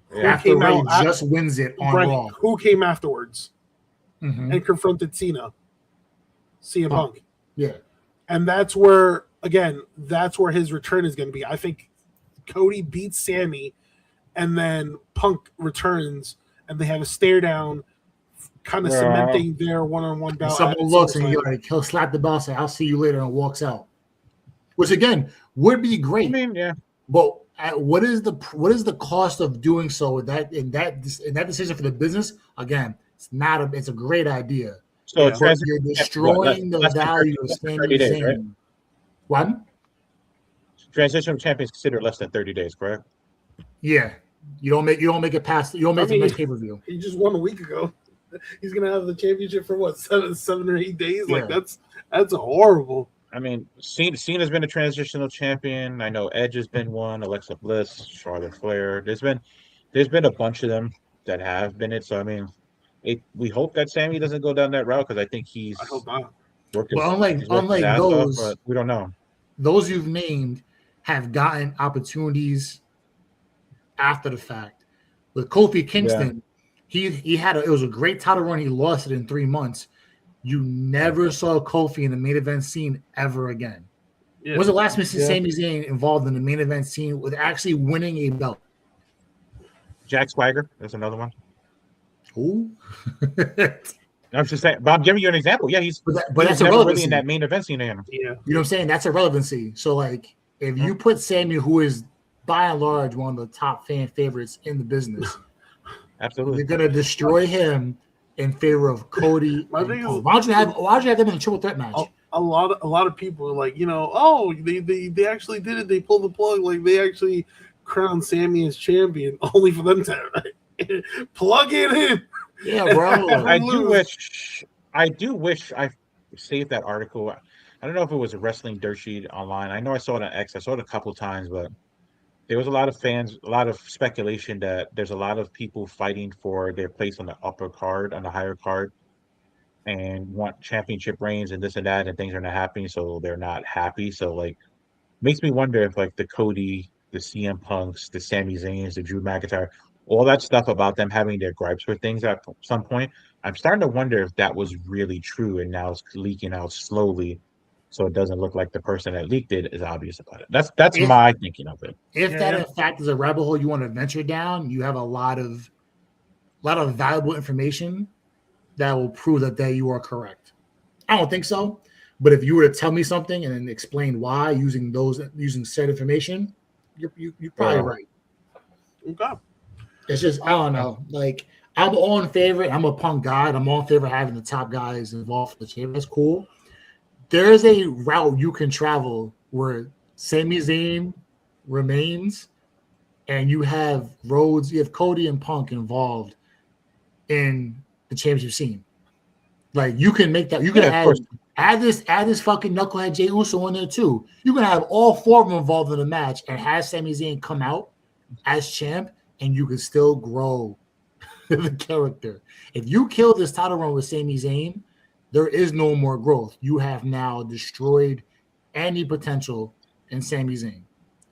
Who After came Ray out just wins it on right? Raw. Who came afterwards Mhm. and confronted Cena? CM Punk. Yeah. And that's where his return is going to be. I think Cody beats Sammy, and then Punk returns, and they have a stare down, kind of cementing their one-on-one And bout. someone looks and he'll slap the bell, say, "I'll see you later," and walks out. Which again would be great. I mean, yeah. But what is the cost of doing so with that in that decision for the business? Again, it's a great idea. So But you're destroying the value of Sami days, right? Zayn. What? Transition champion is considered less than 30 days, correct? Yeah. You don't make it past. You don't make the next pay per view. He just won a week ago. He's gonna have the championship for what, 7 or 8 days? Yeah. Like that's horrible. I mean, Cena's been a transitional champion. I know Edge has been one. Alexa Bliss, Charlotte Flair. There's been a bunch of them that have been it. So I mean, we hope that Sammy doesn't go down that route because I think I hope not. working. But unlike those, but we don't know. Those you've named have gotten opportunities after the fact. With Kofi Kingston, it was a great title run. He lost it in 3 months. You never saw Kofi in the main event scene ever again. Yeah. When was the last Mr. Sami Zayn involved in the main event scene with actually winning a belt? Jack Swagger, that's another one. Who? I'm just saying, but I'm giving you an example. Yeah, he's that's never irrelevancy. Really in that main event scene. Yeah, you know what I'm saying? That's irrelevancy. So, like, if you put Sammy, who is by and large one of the top fan favorites in the business, absolutely, you're gonna destroy him in favor of Cody. Why don't you have them in a triple threat match? A lot of people are like, oh, they actually did it. They pulled the plug. Like, they actually crowned Sammy as champion, only for them to plug it in. Yeah, bro. I do wish I saved that article. I don't know if it was a wrestling dirt sheet online. I know I saw it on X. I saw it a couple of times, but there was a lot of fans, a lot of speculation that there's a lot of people fighting for their place on the upper card, on the higher card, and want championship reigns and this and that, and things are not happening, so they're not happy. So, like, makes me wonder if, like, the Cody, the CM Punks, the Sami Zayns, the Drew McIntyre, all that stuff about them having their gripes with things at some point, I'm starting to wonder if that was really true and now it's leaking out slowly, so it doesn't look like the person that leaked it is obvious about it. That's my thinking of it. If that in fact is a rabbit hole you want to venture down, you have a lot of valuable information that will prove that you are correct. I don't think so, but if you were to tell me something and then explain why using said information, you're probably right. Okay. It's just, I don't know. Like, I'm all in favor. I'm a Punk guy. I'm all in favor of having the top guys involved for the champion. That's cool. There is a route you can travel where Sami Zayn remains, and you have Rhodes, you have Cody and Punk involved in the championship scene. Like, you can make that. You can add this fucking knucklehead Jey Uso in there too. You can have all 4 of them involved in the match and have Sami Zayn come out as champ, and you can still grow the character. If you kill this title run with Sami Zayn, there is no more growth. You have now destroyed any potential in Sami Zayn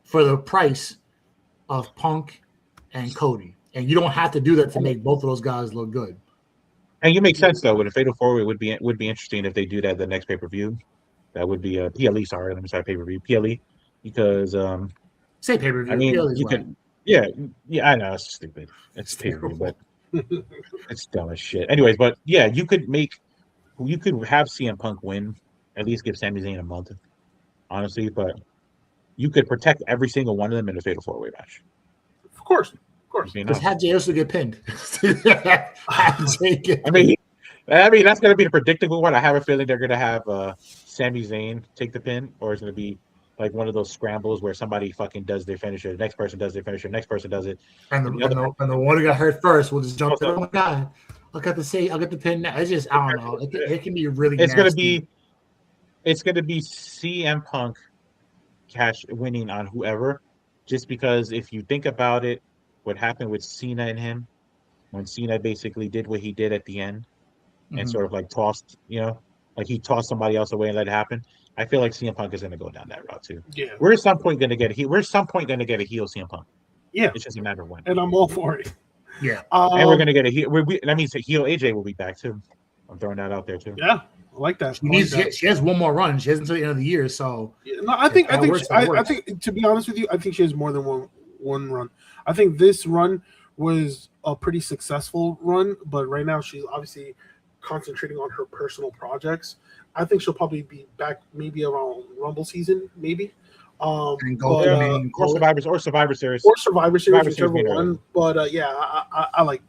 for the price of Punk and Cody. And you don't have to do that to make both of those guys look good. And you make sense, though. With a Fatal 4-Way would be interesting if they do that the next pay-per-view. That would be a PLE. Sorry, let me say pay-per-view PLE, because say pay-per-view. I mean, PLE's you can. Yeah, I know it's stupid. It's pay-per-view, but it's dumb as shit. Anyways, but yeah, you could have CM Punk win, at least give Sami Zayn a month, honestly. But you could protect every single one of them in a Fatal 4-Way match. Of course. Just have Jey Uso get pinned. I mean, that's going to be the predictable one. I have a feeling they're going to have Sami Zayn take the pin, or it's going to be like one of those scrambles where somebody fucking does their finisher, the next person does their finisher, the next person does it, and the one who got hurt first will just jump. Oh my god! I'll get the pin. Now. It's just, I don't know. It can be really. It's going to be CM Punk cash winning on whoever, just because if you think about it, what happened with Cena and him, when Cena basically did what he did at the end, and sort of like tossed, like he tossed somebody else away and let it happen. I feel like CM Punk is going to go down that route too. Yeah. We're at some point going to get a heel. We're at some point going to get a heel CM Punk. Yeah. It's just a matter of when. And I'm all for it. Yeah. And we're going to get a heel. That means a heel AJ will be back too. I'm throwing that out there too. Yeah, I like that. She has one more run. She has until the end of the year. So yeah, no, I think to be honest with you, I think she has more than one run. I think this run was a pretty successful run, but right now she's obviously concentrating on her personal projects. I think she'll probably be back maybe around Rumble season, maybe. Or Survivor Series, whichever one. But yeah, I like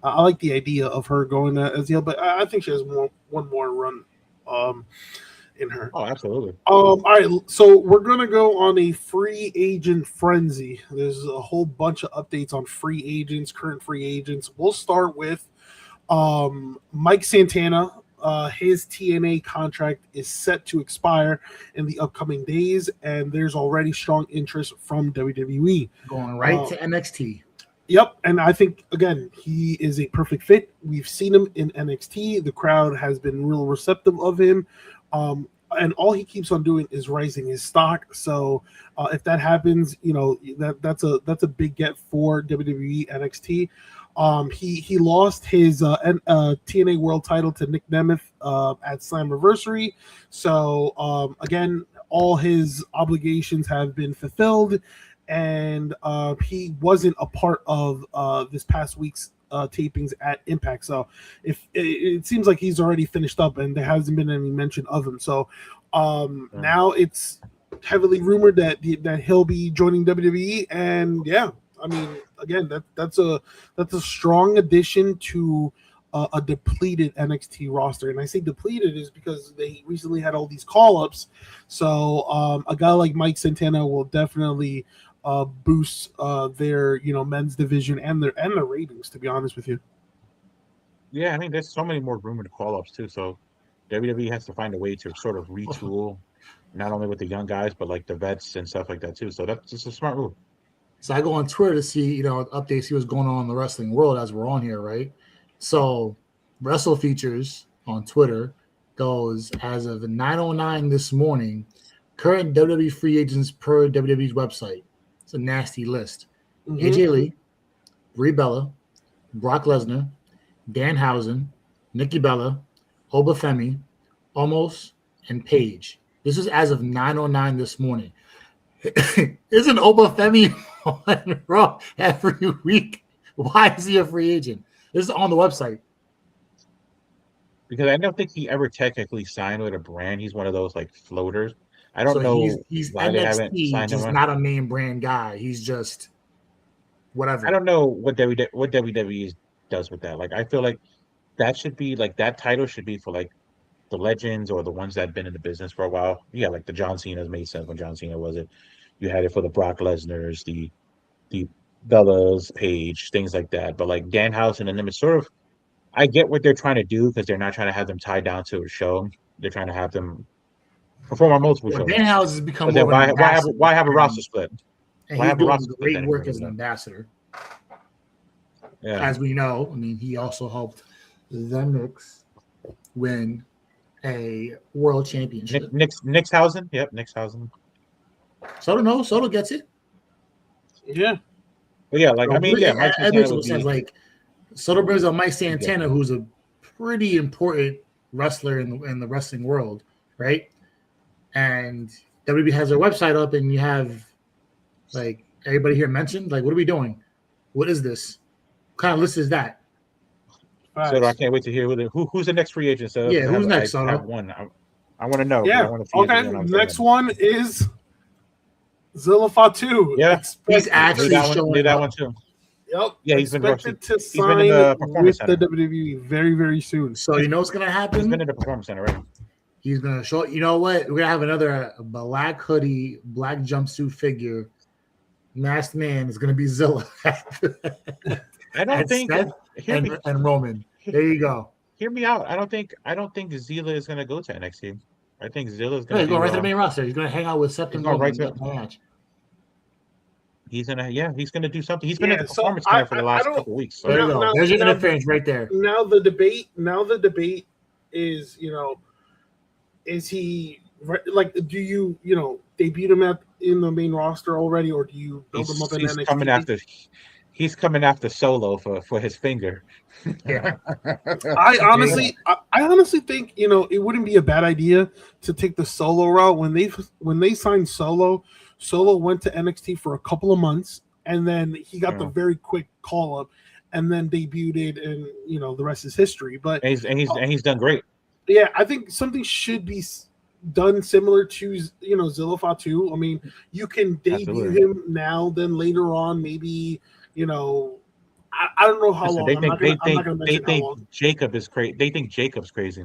I like the idea of her going as heel, but I think she has one more run in her. Oh, absolutely. All right, so we're gonna go on a free agent frenzy. There's a whole bunch of updates on free agents, current free agents. We'll start with Mike Santana. His TNA contract is set to expire in the upcoming days, and there's already strong interest from WWE. Going right to NXT. Yep, and I think, again, he is a perfect fit. We've seen him in NXT. The crowd has been real receptive of him, and all he keeps on doing is rising his stock. So if that happens, that's a big get for WWE NXT. He lost his TNA World Title to Nick Nemeth at Slammiversary. So again, all his obligations have been fulfilled. And he wasn't a part of this past week's tapings at Impact. So if it seems like he's already finished up and there hasn't been any mention of him. So now it's heavily rumored that he'll be joining WWE. And yeah, I mean, again, that's a strong addition to a depleted NXT roster. And I say depleted is because they recently had all these call-ups. So a guy like Mike Santana will definitely boost their men's division and their ratings, to be honest with you. Yeah, I mean, there's so many more rumored call-ups too. So WWE has to find a way to sort of retool, not only with the young guys, but like the vets and stuff like that too. So that's just a smart move. So I go on Twitter to see updates, see what's going on in the wrestling world as we're on here, right? So Wrestle Features on Twitter goes, as of 9:09 this morning, current WWE free agents per WWE's website. It's a nasty list. Mm-hmm. AJ Lee, Brie Bella, Brock Lesnar, Danhausen, Nikki Bella, Obafemi, Omos, and Paige. This is as of 9:09 this morning. Isn't Obafemi on Raw every week? Why is he a free agent? This is on the website. Because I don't think he ever technically signed with a brand. He's one of those like floaters. I don't know he's why NXT, they haven't signed just him. Not a name brand guy. He's just whatever. I don't know what WWE does with that. Like, I feel like that should be like that title should be for like the legends or the ones that have been in the business for a while. Yeah, like the John Cena's made sense when John Cena was it. You had it for the Brock Lesnar's, the Bella's, Paige, things like that. But like Danhausen and them, it's sort of, I get what they're trying to do because they're not trying to have them tied down to a show. They're trying to have them perform on multiple shows. Danhausen has become more why have a roster split? And why he's doing great work as an ambassador. Yeah. As we know, I mean, he also helped the Knicks win a world championship. Nixhausen? Yep, Nixhausen. Soto gets it. Yeah. But yeah, like, I mean, yeah. Mike that makes sense. Like, Soto brings up Mike Santana, who's a pretty important wrestler in the wrestling world, right? And WWE has their website up, and you have, like, everybody here mentioned. Like, what are we doing? What is this? What kind of list is that? So I can't wait to hear who's the next free agent. So yeah, who's next? I have one. I want to know. Yeah. Okay. Next one is Zilla Fatu. Yeah. He's actually showing that one too. Yep. Yeah, he's expected to sign with the WWE very, very soon. So you know what's gonna happen? He's been in the Performance Center, right? He's gonna show. You know what? We're gonna have another black hoodie, black jumpsuit figure. Masked man is gonna be Zilla. I don't think. And Roman. There you go. Hear me out. I don't think Zilla is gonna go to NXT. I think Zilla is gonna go right to the main roster. He's gonna hang out with Seth and Roman. Right to match. He's gonna do something. He's been in the Performance Center for the last couple of weeks. So. There you go. There's your interference right there. Now the debate is, is he like? Do you debut him in the main roster already, or do you build him up in He's NXT? coming after. He's coming after Solo for his finger. Yeah. I honestly think it wouldn't be a bad idea to take the Solo route. When they signed Solo went to NXT for a couple of months, and then he got the very quick call up, and then debuted it, and the rest is history. But he's done great. Yeah, I think something should be done similar to Zilla Fatu. I mean, you can debut him now, then later on maybe I don't know how long. I'm not gonna mention how long. Jacob is crazy. They think Jacob's crazy.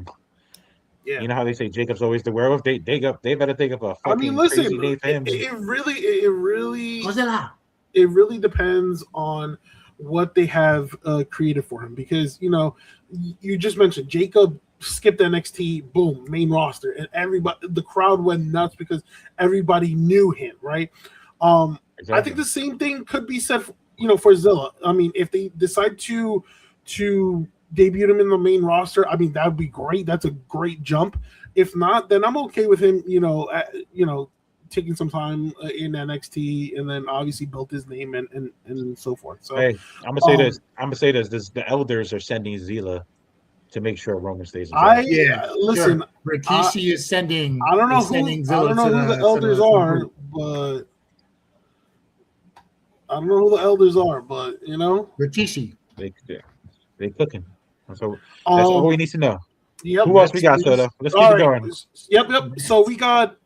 Yeah. You know how they say Jacob's always the werewolf? They better think of a fucking crazy name for him. It really depends on what they have created for him, because you just mentioned Jacob skipped NXT, boom, main roster, and the crowd went nuts because everybody knew him, right? Exactly. I think the same thing could be said for Zilla. I mean, if they decide to debut him in the main roster, I mean, that would be great. That's a great jump. If not, then I'm okay with him, taking some time in NXT, and then obviously built his name and so forth. So hey, I'm gonna say this. The elders are sending Zilla to make sure Roman stays in. Listen, Rikishi is sending. I don't know who the elders are, but I don't know who the elders are, but Rikishi. They cooking. So that's all we need to know. Yep. Who else we got, Soda? Let's keep it going. Yep. So we got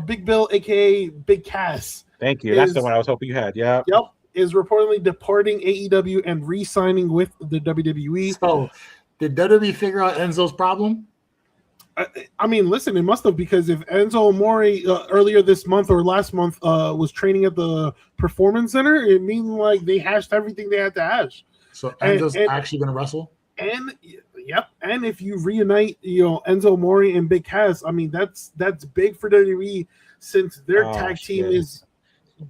Big Bill, aka Big Cass. Thank you. That's the one I was hoping you had. Yeah. Yep. Is reportedly departing AEW and re-signing with the WWE. So did WWE figure out Enzo's problem? I mean, listen, it must have, because if Enzo Amore earlier this month or last month was training at the Performance Center, it means like they hashed everything they had to hash. So Enzo's actually going to wrestle? And if you reunite, Enzo Amore and Big Cass, I mean, that's big for WWE, since their tag team is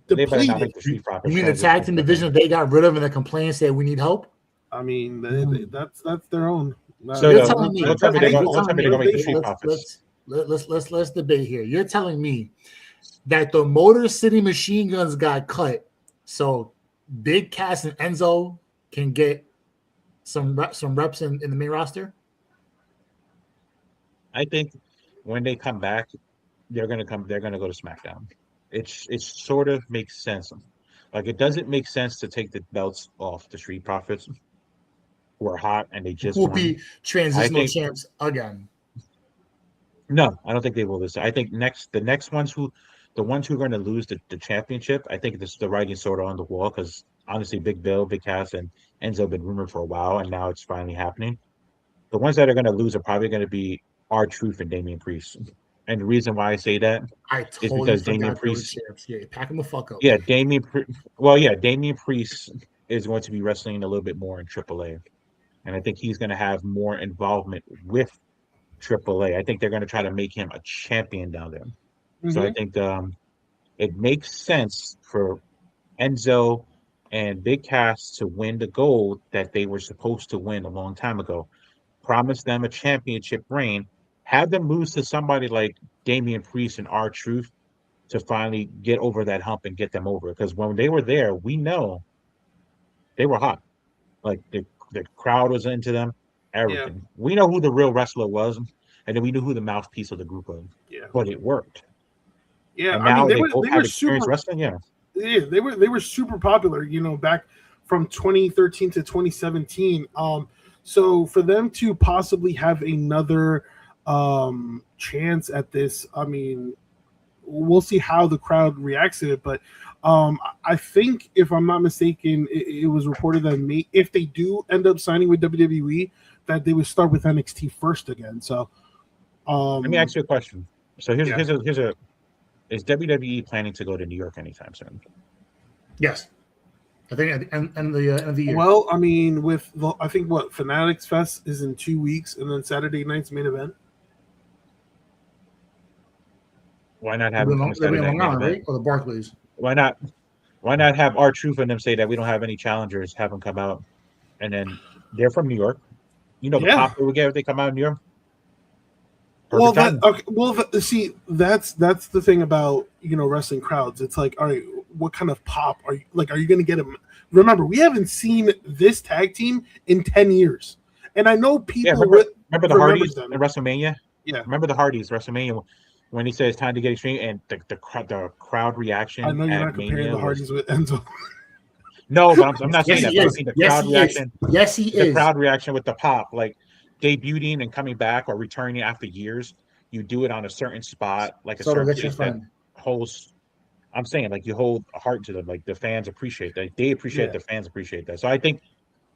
depleted. You mean the tag team division they got rid of and the complaints said we need help? I mean, that's their own. So you're telling me, let's debate here. You're telling me that the Motor City Machine Guns got cut, so Big Cass and Enzo can get some reps in the main roster? I think when they come back, they're gonna go to SmackDown. It sort of makes sense. Like, it doesn't make sense to take the belts off the Street Profits, who are hot and they just will be transitional champs again. No, I don't think they will this. I think the ones who are going to lose the championship, I think this is the writing sort of on the wall, because honestly, Big Bill, Big Cass, and Enzo have been rumored for a while, and now it's finally happening. The ones that are going to lose are probably going to be R-Truth and Damian Priest. And the reason why I say that is because Damian Priest, pack him the fuck up. Yeah, Damian Priest is going to be wrestling a little bit more in AAA. And I think he's going to have more involvement with AAA. I think they're going to try to make him a champion down there. Mm-hmm. So I think it makes sense for Enzo and Big Cass to win the gold that they were supposed to win a long time ago. Promise them a championship reign. Have them lose to somebody like Damian Priest and R-Truth to finally get over that hump and get them over. Because when they were there, we know they were hot. Like, the crowd was into them, everything. Yeah. We know who the real wrestler was, and then we knew who the mouthpiece of the group was. Yeah. But it worked. Yeah, and now they were super wrestling. Yeah. Yeah, they were super popular, back from 2013 to 2017. So for them to possibly have another chance at this, I mean, we'll see how the crowd reacts to it, but I think, if I'm not mistaken, it was reported that if they do end up signing with WWE, that they would start with NXT first again. So let me ask you a question. So is WWE planning to go to New York anytime soon? Yes, I think at the end of the year. Well, I mean, I think Fanatics Fest is in 2 weeks, and then Saturday night's main event. Why not have them Saturday night main event? Right? Or the Barclays? Why not have R-Truth and them say that we don't have any challengers, have them come out, and then they're from New York. The pop they would get if they come out in New York. Perfect timing. See, that's the thing about wrestling crowds. It's like, all right, what kind of pop are you like? Are you going to get him? Remember, we haven't seen this tag team in 10 years, and I know people remember the Hardys them. in WrestleMania. Yeah, remember the Hardys WrestleMania when he said it's time to get extreme, and the crowd reaction. I know you're at not comparing Mania the Hardys with Enzo. No, but I'm not saying Yes, that. he But I'm is. saying the Yes, crowd he reaction. is. Yes, he The is. crowd reaction with the pop, like debuting and coming back or returning after years. You do it on a certain spot, like a So certain that's your place that friend. holds. I'm saying, like, you hold a heart to them. Like, the fans appreciate that. They appreciate the fans appreciate that. So I think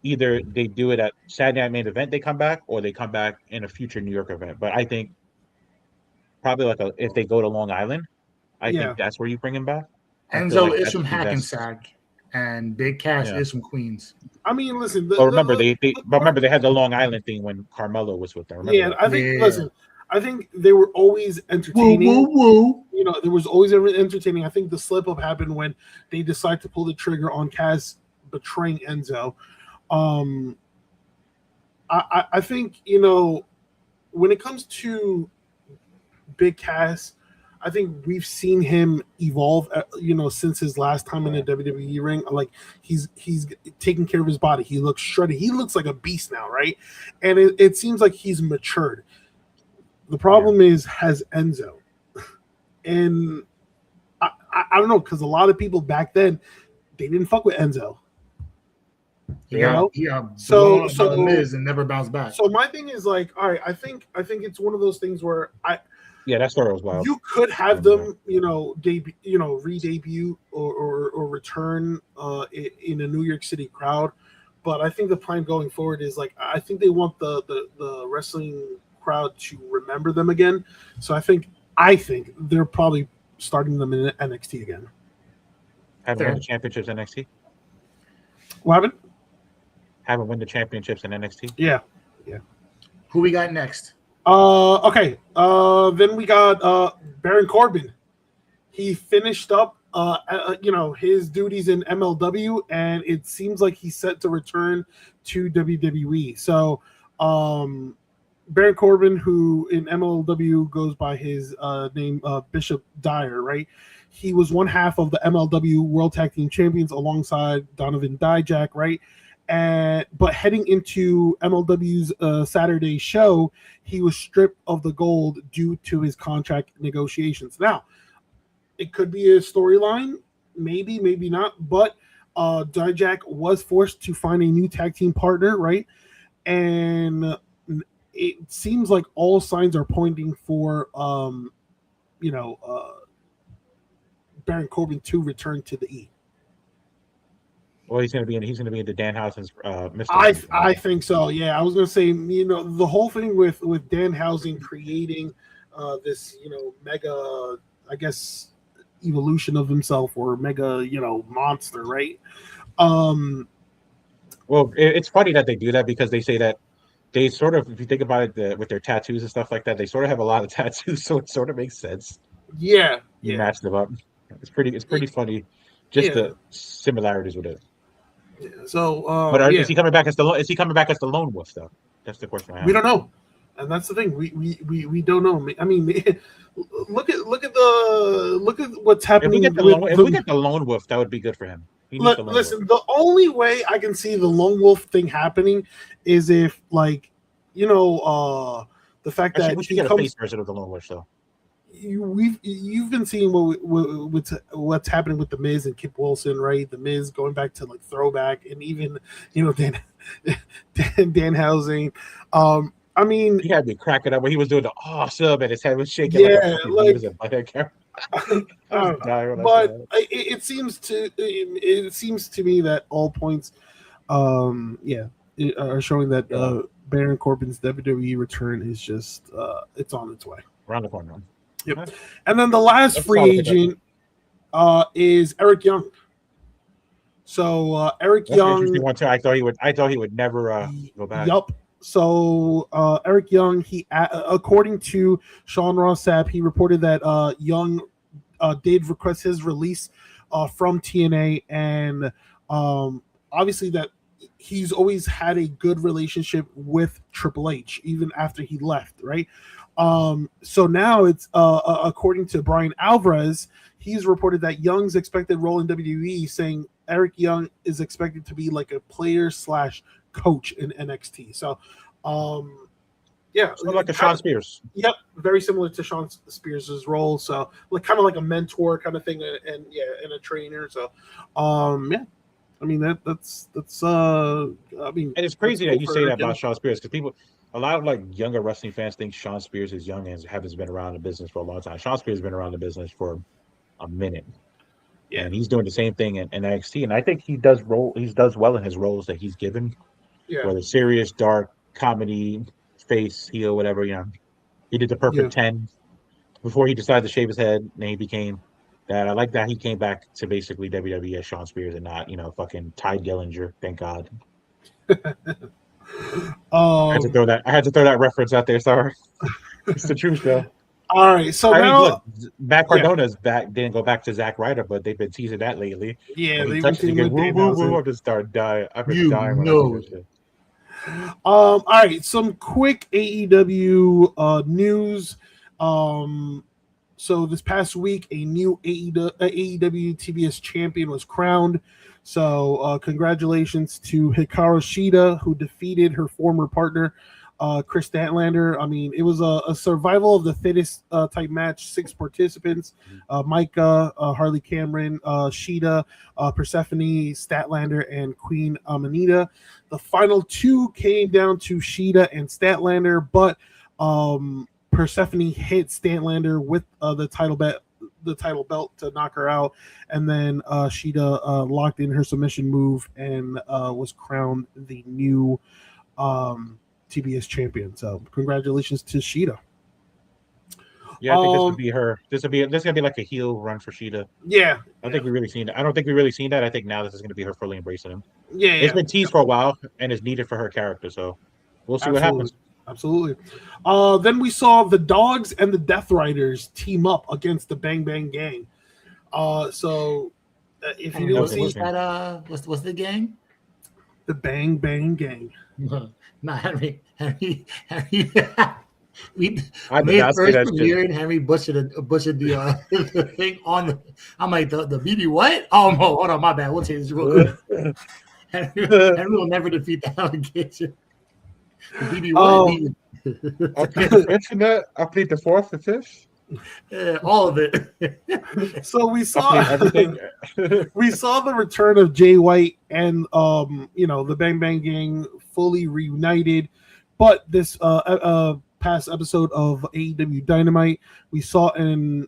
either they do it at Saturday Night Main Event, they come back, or they come back in a future New York event. But I think probably if they go to Long Island, I think that's where you bring him back. I feel Enzo like is that's from the best. Hackensack, and Big Cass is from Queens. I mean, listen. Remember they had the Long Island thing when Carmelo was with them. Remember that? I think. Listen, I think they were always entertaining. Woo. There was always entertaining. I think the slip up happened when they decided to pull the trigger on Cass betraying Enzo. I think when it comes to Big Cass, I think we've seen him evolve, since his last time in the WWE ring. Like he's taking care of his body. He looks shredded. He looks like a beast now, right? And it seems like he's matured. The problem has Enzo, and I don't know, because a lot of people back then they didn't fuck with Enzo. So the Miz and never bounced back. So my thing is like, all right, I think it's one of those things where that's where it was wild. You could have them, re-debut or return in a New York City crowd, but I think the plan going forward is like, I think they want the wrestling crowd to remember them again. So I think they're probably starting them in NXT again. Haven't won the championships in NXT. What happened? Haven't won the championships in NXT. Yeah. Who we got next? Okay. Then we got Baron Corbin. He finished up his duties in MLW, and it seems like he's set to return to WWE. So Baron Corbin, who in MLW goes by his name Bishop Dyer, right? He was one half of the MLW World Tag Team Champions alongside Donovan Dijak, right? But heading into MLW's Saturday show, he was stripped of the gold due to his contract negotiations. Now, it could be a storyline, maybe not, but Dijak was forced to find a new tag team partner, right? And it seems like all signs are pointing for Baron Corbin to return to the E. Well, he's gonna be in the Danhausen's Mr. I think so. Yeah, I was gonna say, the whole thing with Danhausen creating this mega, I guess, evolution of himself, or mega monster, right? Well, it's funny that they do that, because they say that they sort of, if you think about it, with their tattoos and stuff like that, they sort of have a lot of tattoos, so it sort of makes sense. Yeah, you match them up. It's pretty funny, just the similarities with it. Yeah, so, but is he coming back as the lone wolf though? That's the question I have. We don't know, and that's the thing. We don't know. I mean, look at what's happening. If we get the lone wolf, that would be good for him. Listen, the only way I can see the lone wolf thing happening is if, like, the fact that we should get a face version of the lone wolf, though. You've been seeing what's happening with the Miz and Kip Wilson, right? The Miz going back to like throwback, and even Danhausen. I mean, he had me cracking up when he was doing the awesome, and his head was shaking. Yeah, but it seems to me that all points, are showing that Baron Corbin's WWE return is just it's on its way, around the corner. Yep. And then the last free agent is Eric Young. So Eric Young, I thought he would never go back. Yup. So Eric Young, he according to Sean Ross Sapp, he reported that Young did request his release from TNA, and obviously that he's always had a good relationship with Triple H even after he left, right? So now it's according to Brian Alvarez, he's reported that Young's expected role in WWE, saying Eric Young is expected to be like a player / coach in NXT. So, yeah, Sort of like a Sean Spears. Yep, very similar to Sean Spears' role. So, like kind of like a mentor kind of thing, and a trainer. So, yeah. I mean that's I mean, And it's crazy that you say that about him. Sean Spears because a lot of like younger wrestling fans think Sean Spears is young and haven't been around the business for a long time. Sean Spears has been around the business for a minute, and he's doing the same thing in NXT. And I think he does well in his roles that he's given, whether serious, dark, comedy, face, heel, whatever. He did the perfect 10 before he decided to shave his head. And then he became that. I like that he came back to basically WWE as Sean Spears and not fucking Ty Dillinger. Thank God. I had to throw that reference out there. Sorry, it's the truth though. All right, so look, Matt Cardona's back. Didn't go back to Zack Ryder, but they've been teasing that lately. Yeah, they've been teasing I'm just starting dying. I've been dying when I see that shit. All right, some quick AEW news. So this past week, a new AEW TBS champion was crowned. So congratulations to Hikaru Shida, who defeated her former partner, Chris Statlander. I mean, it was a survival of the fittest type match. 6 participants: Micah, Harley Cameron, Shida, Persephone, Statlander, and Queen Amanita. The final 2 came down to Shida and Statlander, but Persephone hit Statlander with the title belt to knock her out, and then Shida locked in her submission move and was crowned the new TBS champion. So congratulations to Shida. Yeah, I think this would be her. This is gonna be like a heel run for Shida. Yeah, I don't think we really seen that. I don't think we really seen that. I think now this is gonna be her fully embracing him. Yeah, it's been teased for a while and it's needed for her character. So we'll see what happens. Absolutely. Then we saw the Dogs and the Death Riders team up against the Bang Bang Gang. So if you didn't see that, what's the gang? The Bang Bang Gang. Not Henry. We I made first premiere and Henry butchered the thing on the. I'm like the BB what? Oh no, hold on, my bad. We'll change this real quick. Henry will never defeat the allegation. The BB what? I plead the fifth in that. I plead the fourth, the fifth. Yeah, all of it. So we saw everything. We saw the return of Jay White and the Bang Bang Gang fully reunited. But this past episode of AEW Dynamite, we saw an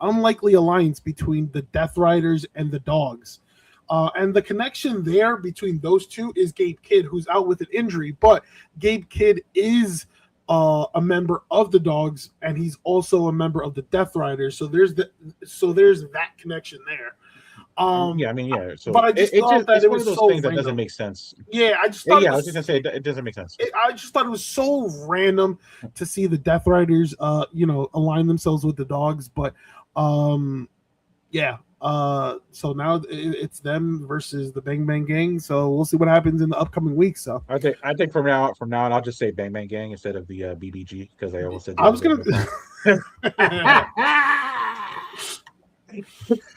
unlikely alliance between the Death Riders and the Dogs. And the connection there between those two is Gabe Kidd, who's out with an injury. But Gabe Kidd is a member of the Dogs, and he's also a member of the Death Riders. So there's that connection there. So, but I just thought that it was one of those so things random. that doesn't make sense. Yeah, I just thought I was just gonna say it doesn't make sense. I just thought it was so random to see the Death Riders, align themselves with the Dogs. But, so now it's them versus the Bang Bang Gang. So we'll see what happens in the upcoming weeks. So I think from now on, I'll just say Bang Bang Gang instead of the BBG because I almost said. I was gonna.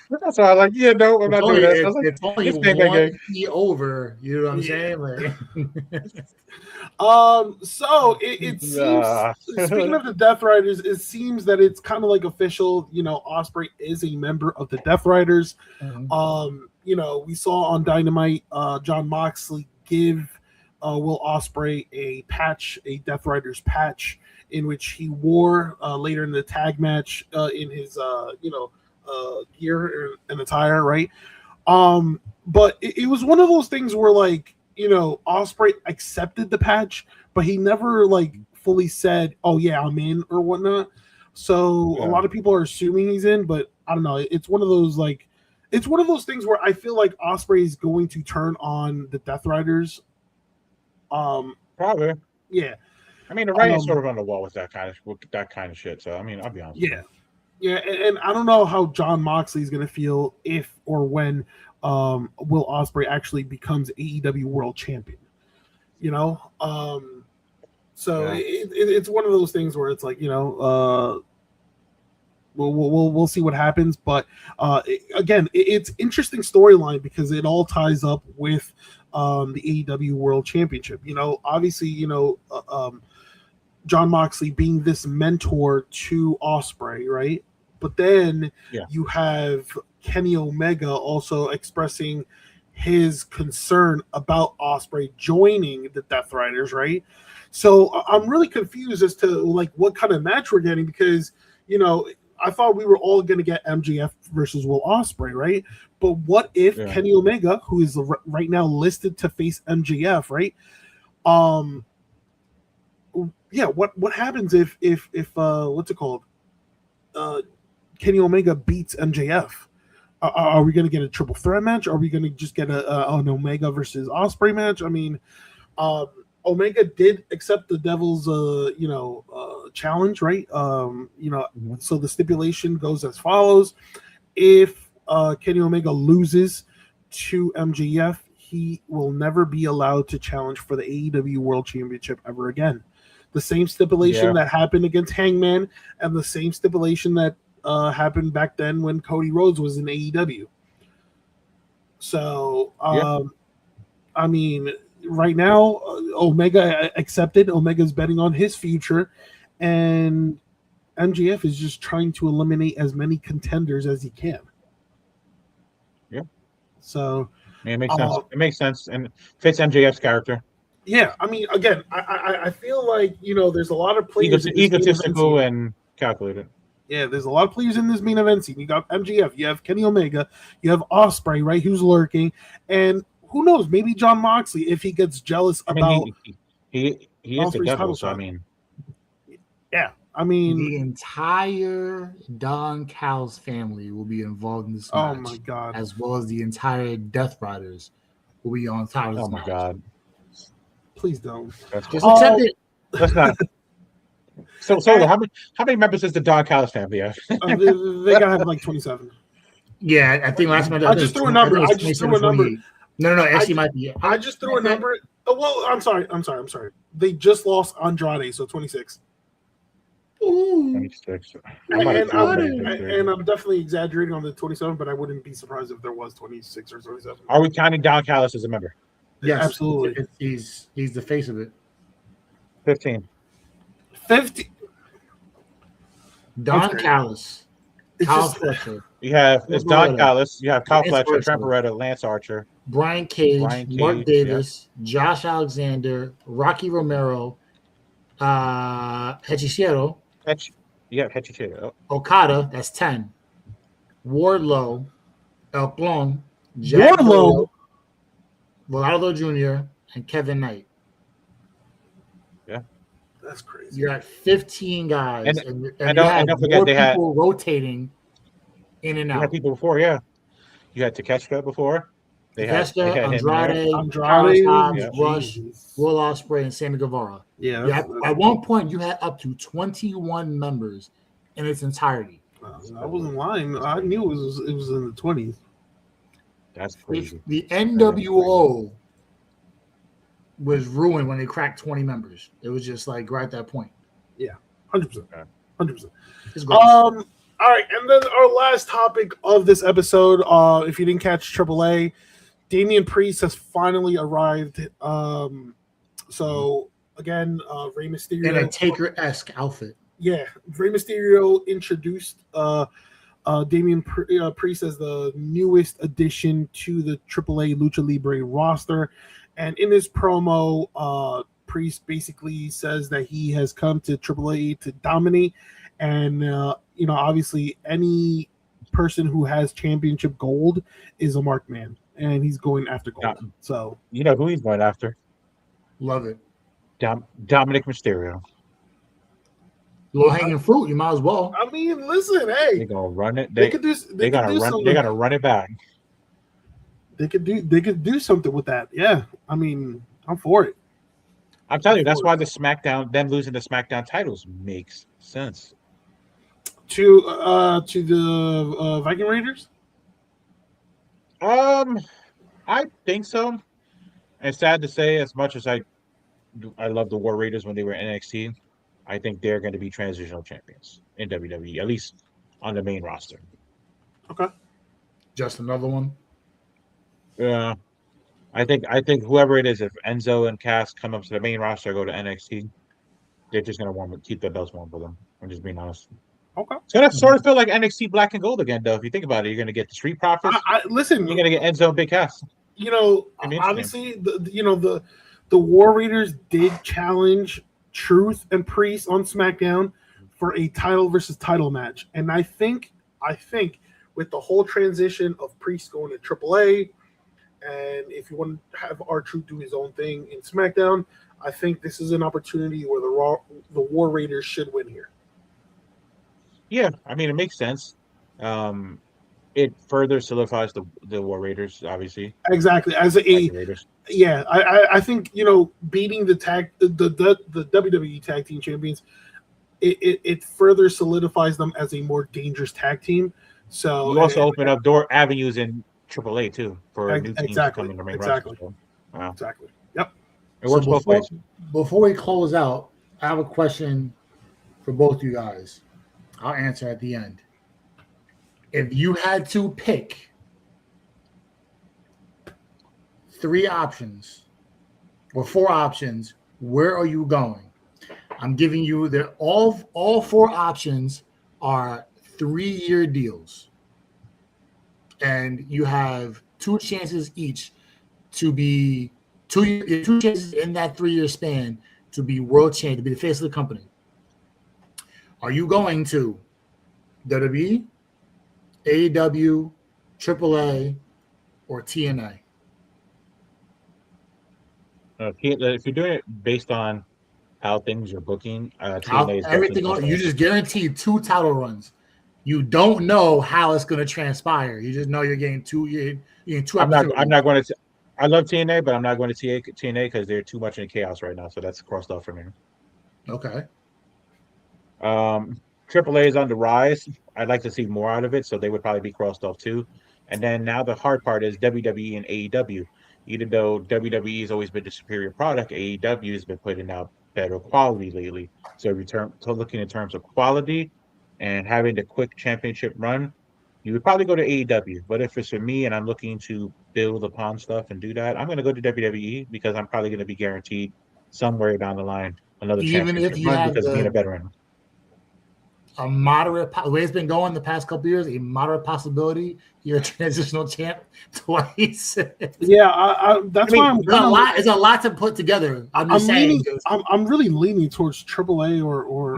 That's why I'm like, I'm not doing that. It's only one key over. You know what I'm saying? Like, So it seems. Speaking of the Death Riders, it seems that it's kind of like official. Ospreay is a member of the Death Riders. Mm-hmm. We saw on Dynamite, John Moxley give Will Ospreay a patch, a Death Riders patch, in which he wore later in the tag match in his gear and attire, right? But it was one of those things where Ospreay accepted the patch, but he never fully said, "Oh yeah, I'm in" or whatnot. So a lot of people are assuming he's in, but I don't know. It's one of those things where I feel like Ospreay is going to turn on the Death Riders. Probably. Yeah. I mean, the writing's sort of on the wall with that kind of shit. So I mean, I'll be honest. Yeah. Yeah, and I don't know how John Moxley is going to feel if or when Will Ospreay actually becomes AEW World Champion. So Yeah. it's one of those things where it's like, we'll see what happens. But again, it's interesting storyline because it all ties up with the AEW World Championship. Obviously, John Moxley being this mentor to Ospreay, right? But then Yeah. you have Kenny Omega also expressing his concern about Ospreay joining the Death Riders, right? So I'm really confused as to like what kind of match we're getting because I thought we were all going to get MJF versus Will Ospreay, right? But what if Kenny Omega, who is right now listed to face MJF, right? What happens if what's it called? Kenny Omega beats MJF. Are we going to get a triple threat match? Are we going to just get an Omega versus Ospreay match? I mean, Omega did accept the Devil's challenge, right? So the stipulation goes as follows: if Kenny Omega loses to MJF, he will never be allowed to challenge for the AEW World Championship ever again. The same stipulation that happened against Hangman, and the same stipulation that happened back then when Cody Rhodes was in AEW. So, I mean, right now, Omega accepted. Omega's betting on his future, and MJF is just trying to eliminate as many contenders as he can. Yeah. So, it makes sense. It makes sense and fits MJF's character. Yeah, I mean, again, I feel like there's a lot of players egotistical and calculated. Yeah, there's a lot of players in this main event scene. You got MJF, you have Kenny Omega, you have Ospreay, right, who's lurking, and who knows, maybe John Moxley if he gets jealous about. He is the devil, so I mean. Yeah, I mean the entire Don Callis family will be involved in this match. Oh my god! As well as the entire Death Riders will be on top of this Oh match. my god! Please don't. Just accept it. Let's not. So how many members does the Don Callis family have? They gotta have like 27. Yeah, I think last month I just threw a number. No, actually might be. I just threw a number. Oh, well, I'm sorry. They just lost Andrade, so 26. Ooh. 26. And I'm definitely exaggerating on the 27, but I wouldn't be surprised if there was 26 or 27. Are we counting Don Callis as a member? Yes, absolutely. He's the face of it. 15. 50. Don Callis. Kyle Fletcher. You have Don Callis. You have Kyle Fletcher, Trent Beretta, Lance Archer, Brian Cage, Mark Davis, Josh Alexander, Rocky Romero, Hechicero. Hechicero. Okada, that's 10. Wardlow, El Plon, Wardlow, Ronaldo Jr., and Kevin Knight. Yeah. That's crazy. You're at 15 guys. And don't forget they had people rotating in and out. You had people before, yeah. You had Takeshita before. They had Andrade, Rush, Will Ospreay, and Sammy Guevara. Yeah. At one point, you had up to 21 members in its entirety. I wasn't lying. I knew it was in the 20s. That's crazy. The NWO was ruined when they cracked 20 members. It was just like right at that point. Yeah, 100%. 100%. All right, and then our last topic of this episode, if you didn't catch AAA, Damian Priest has finally arrived. So again, Rey Mysterio in a Taker-esque outfit. Yeah, Rey Mysterio introduced Damian Priest as the newest addition to the AAA Lucha Libre roster, and in his promo, Priest basically says that he has come to AAA to dominate, and obviously any person who has championship gold is a marked man, and he's going after gold. So you know who he's going after? Love it, Dominic Mysterio. Low hanging fruit, you might as well. I mean, listen, hey, they're gonna run it. They could do. They gotta run it back. They could do something with that. Yeah, I mean, I'm for it. I'm telling you, that's why them losing the SmackDown titles makes sense. To the Viking Raiders. I think so. It's sad to say, as much as I I love the War Raiders when they were in NXT. I think they're going to be transitional champions in WWE, at least on the main roster. Okay. Just another one. Yeah, I think whoever it is, if Enzo and Cass come up to the main roster, go to NXT, they're just going to keep their belts warm for them. I'm just being honest. Okay. It's going to sort of feel like NXT Black and Gold again, though. If you think about it, you're going to get the Street Profits. Listen, you're going to get Enzo and Big Cass. Obviously, the War Raiders did challenge Truth and Priest on SmackDown for a title versus title match, and I think with the whole transition of Priest going to AAA, and if you want to have R-Truth do his own thing in SmackDown, I think this is an opportunity where the War Raiders should win here. Yeah, I mean, it makes sense. It further solidifies the War Raiders, obviously. Exactly. As Raiders. Yeah, I think beating the WWE Tag Team Champions, it further solidifies them as a more dangerous tag team. So you also open up door avenues in AAA too for new teams coming to main roster. So, wow. Exactly. Yep. It works both ways. Before we close out, I have a question for both you guys. I'll answer at the end. If you had to pick 3 options or 4 options, where are you going? I'm giving you all 4 options are 3-year deals. And you have 2 chances each to be 2 chances in that 3-year span to be world champion, to be the face of the company. Are you going to WWE, AEW, AAA, or TNA? If you're doing it based on how things are booking, TNA is everything you just guaranteed 2 title runs. You don't know how it's going to transpire. You just know you're getting 2 I'm not going to. I love TNA, but I'm not going to TNA because they're too much in chaos right now. So that's crossed off for me. Okay. AAA is on the rise. I'd like to see more out of it, so they would probably be crossed off too. And then now the hard part is WWE and AEW. Even though WWE has always been the superior product, AEW has been putting out better quality lately. So if you're looking in terms of quality and having the quick championship run, you would probably go to AEW. But if it's for me and I'm looking to build upon stuff and do that, I'm going to go to WWE because I'm probably going to be guaranteed somewhere down the line another championship run because being a veteran. A moderate, the way it's been going the past couple of years, a moderate possibility you're a transitional champ twice. Yeah, that's why it's a lot to put together. I'm really leaning towards AAA or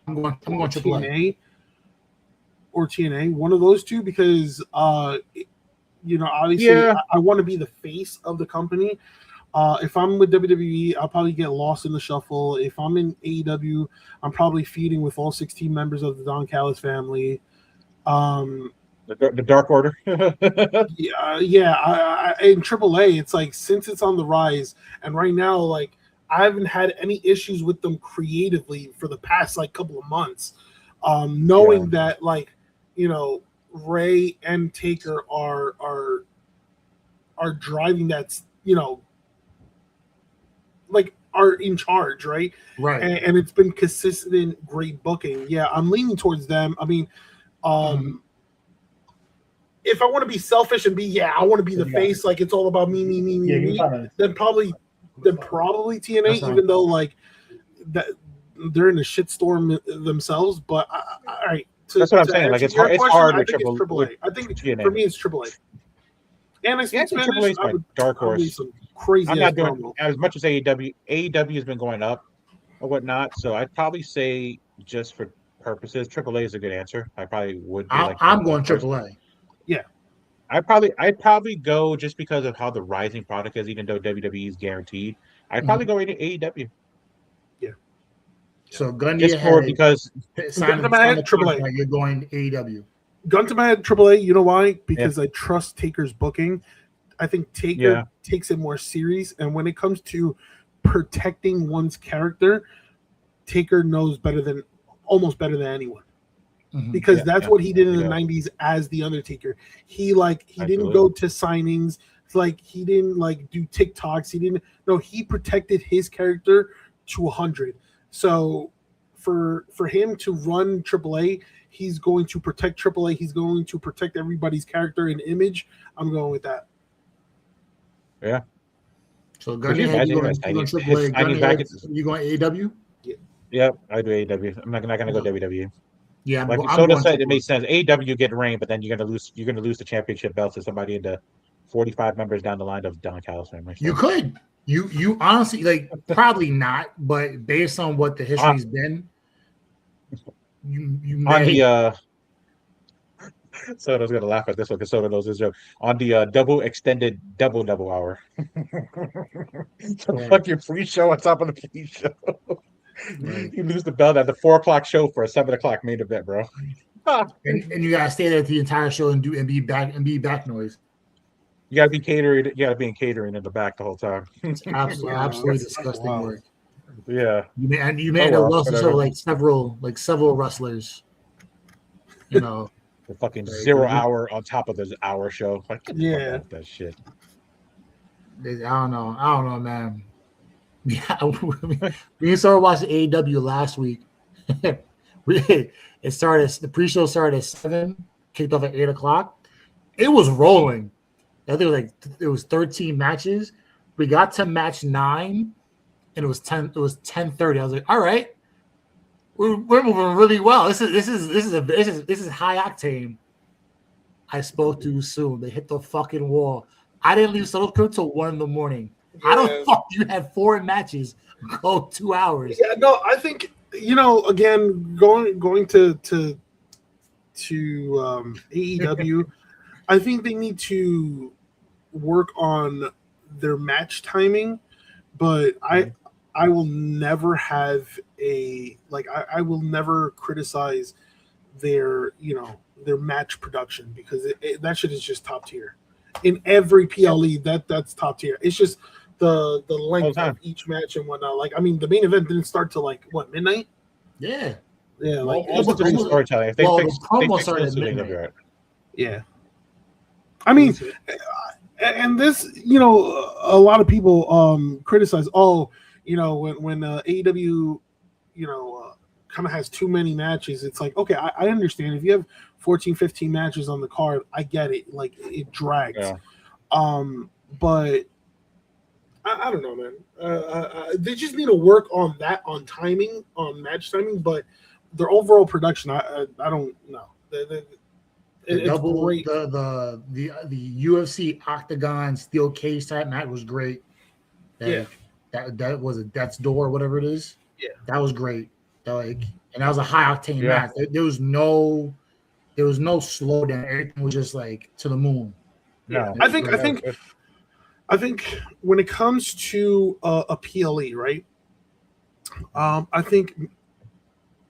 I'm going TNA or TNA, one of those two, because obviously I want to be the face of the company. If I'm with WWE, I'll probably get lost in the shuffle. If I'm in AEW, I'm probably feeding with all 16 members of the Don Callis family. The Dark Order. In AAA, it's like, since it's on the rise, and right now, like, I haven't had any issues with them creatively for the past couple of months. Knowing that Ray and Taker are driving that, are in charge, right? Right. And it's been consistent, great booking. Yeah, I'm leaning towards them. I mean, if I want to be selfish and I want to be the face, like it's all about me, then probably TNA, even though that they're in a shitstorm themselves. But all right, that's what I'm saying. Like it's hard with AAA. I think TNA. For me, it's AAA. And I speak Spanish. AAA is my dark horse. Crazy. I'm not doing as much as AEW. AEW has been going up or whatnot, so I'd probably say, just for purposes, AAA is a good answer. I probably would. I'm going AAA. Yeah, I'd probably go just because of how the rising product is. Even though WWE is guaranteed, I'd probably go into AEW. Yeah. So gun just more because gun to my head, AAA. You're going AEW. Gun to my head, AAA. You know why? Because I trust Taker's booking. I think Taker takes it more serious, and when it comes to protecting one's character, Taker knows almost better than anyone. Because that's what he did in the 90s as the Undertaker. He didn't go to signings It's like he didn't like do TikToks. He didn't. No, he protected his character to 100. So for him to run AAA, he's going to protect AAA. He's going to protect everybody's character and image. I'm going with that. Yeah. So Could you Gunny, you imagine going his AAA? signing Gunny, package? you going AEW? Yeah, I do AEW. I'm not gonna go WWE. Yeah, Like I'm Soda going said, it AAA. makes sense. AEW get reign, but then you're gonna lose the championship belt to somebody in the 45 members down the line of Don Callis family. So. You could. You honestly like probably not, but based on what the history's been, you On may. the Soda's gonna laugh at this one because Soda knows this joke. On the double extended double hour. The fucking free show on top of the free show. Right. You lose the belt at the 4:00 show for a 7:00 main event, bro. And you gotta stay there the entire show and be back noise. You gotta be catering. You gotta be in catering in the back the whole time. It's absolutely disgusting wow. work. Yeah. You may end up losing whatever. several wrestlers. You know, The fucking like, 0 hour on top of the hour show. Like, get the fuck off that shit. I don't know, man. Yeah, we started watching AEW last week. The pre-show started at 7, kicked off at 8:00. It was rolling. I think it was 13 matches. We got to match 9, and it was 10:30. I was like, all right, we're moving really well. This is high octane. I spoke too soon. They hit the fucking wall. I didn't leave Southern Crew till 1 a.m. Yeah. How the fuck you had 4 matches go 2 hours? Yeah, no, I think again going to AEW, I think they need to work on their match timing, but I will never have I will never criticize their match production because that shit is just top tier. In every PLE, that's top tier. It's just the length of each match and whatnot. Like, I mean, the main event didn't start till midnight? Yeah. Yeah, like almost storytelling. If they fix those, they'll be right. Yeah. I mean, and this, a lot of people criticize, when AEW, kind of has too many matches. It's like, okay, I understand. If you have 14, 15 matches on the card, I get it. Like, it drags. Yeah. But I don't know, man. They just need to work on that, on match timing, but their overall production, I don't know. It's great. The UFC Octagon steel cage type match was great. That was a Death's Door, whatever it is. Yeah, that was great. And that was a high octane match. There was no slowdown. Everything was just like to the moon. Yeah, I think when it comes to a PLE, right? I think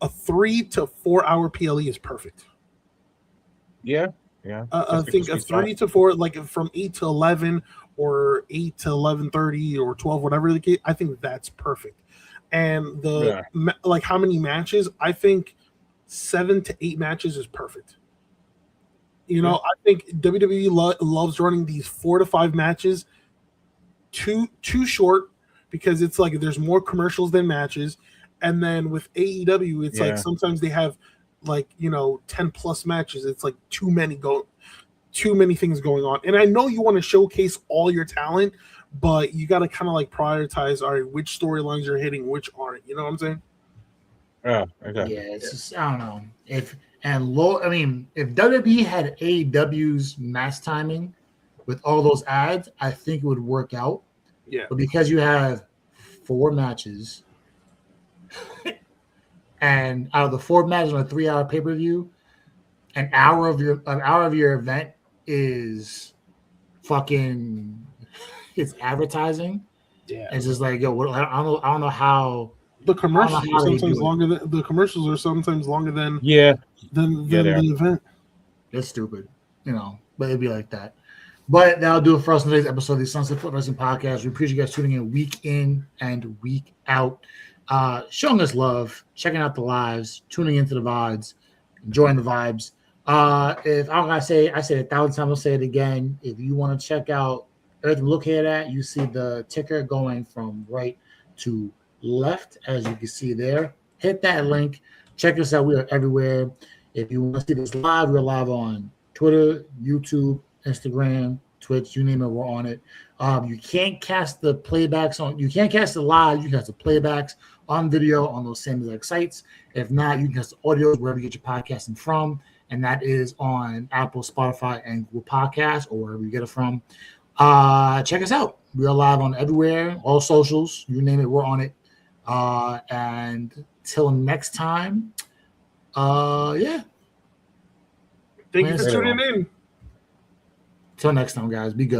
a 3 to 4 hour PLE is perfect. Yeah. I think a 3 to 4, like from 8 to 11 or 8 to 11:30 or 12, whatever the case. I think that's perfect. And how many matches? I think 7 to 8 matches is perfect. I think WWE loves running these 4 to 5 matches too short because it's like there's more commercials than matches. And then with AEW, it's like sometimes they have 10 plus matches. It's like too many things going on. And I know you want to showcase all your talent, but you got to kind of prioritize, all right, which storylines you're hitting, which aren't. You know what I'm saying? Yeah, exactly. Yeah, it's just, I don't know. If WWE had AEW's match timing with all those ads, I think it would work out. Yeah. But because you have 4 matches, and out of the 4 matches on a 3-hour pay-per-view, an hour of your event is fucking it's advertising. Yeah. It's just like, yo, I don't know how the commercials are sometimes longer than the event. It's stupid, but it'd be like that. But that'll do it for us in today's episode of the Sunset Foot Wrestling Podcast. We appreciate you guys tuning in and week out, showing us love, checking out the lives, tuning into the VODs, enjoying the vibes. If I'm gonna say, I said 1,000 times, I'll say it again. If you want to check out everything located at. You see the ticker going from right to left, as you can see there. Hit that link. Check us out. We are everywhere. If you want to see this live, we're live on Twitter, YouTube, Instagram, Twitch, you name it, we're on it. You can't cast the playbacks on. You can't cast the live. You can cast the playbacks on video on those same exact sites. If not, you can cast the audio wherever you get your podcasting from, and that is on Apple, Spotify, and Google Podcasts, or wherever you get it from. Check us out. We are live on everywhere, all socials, you name it, we're on it. And till next time, yeah. Thank you for tuning in. Till next time, guys. Be good.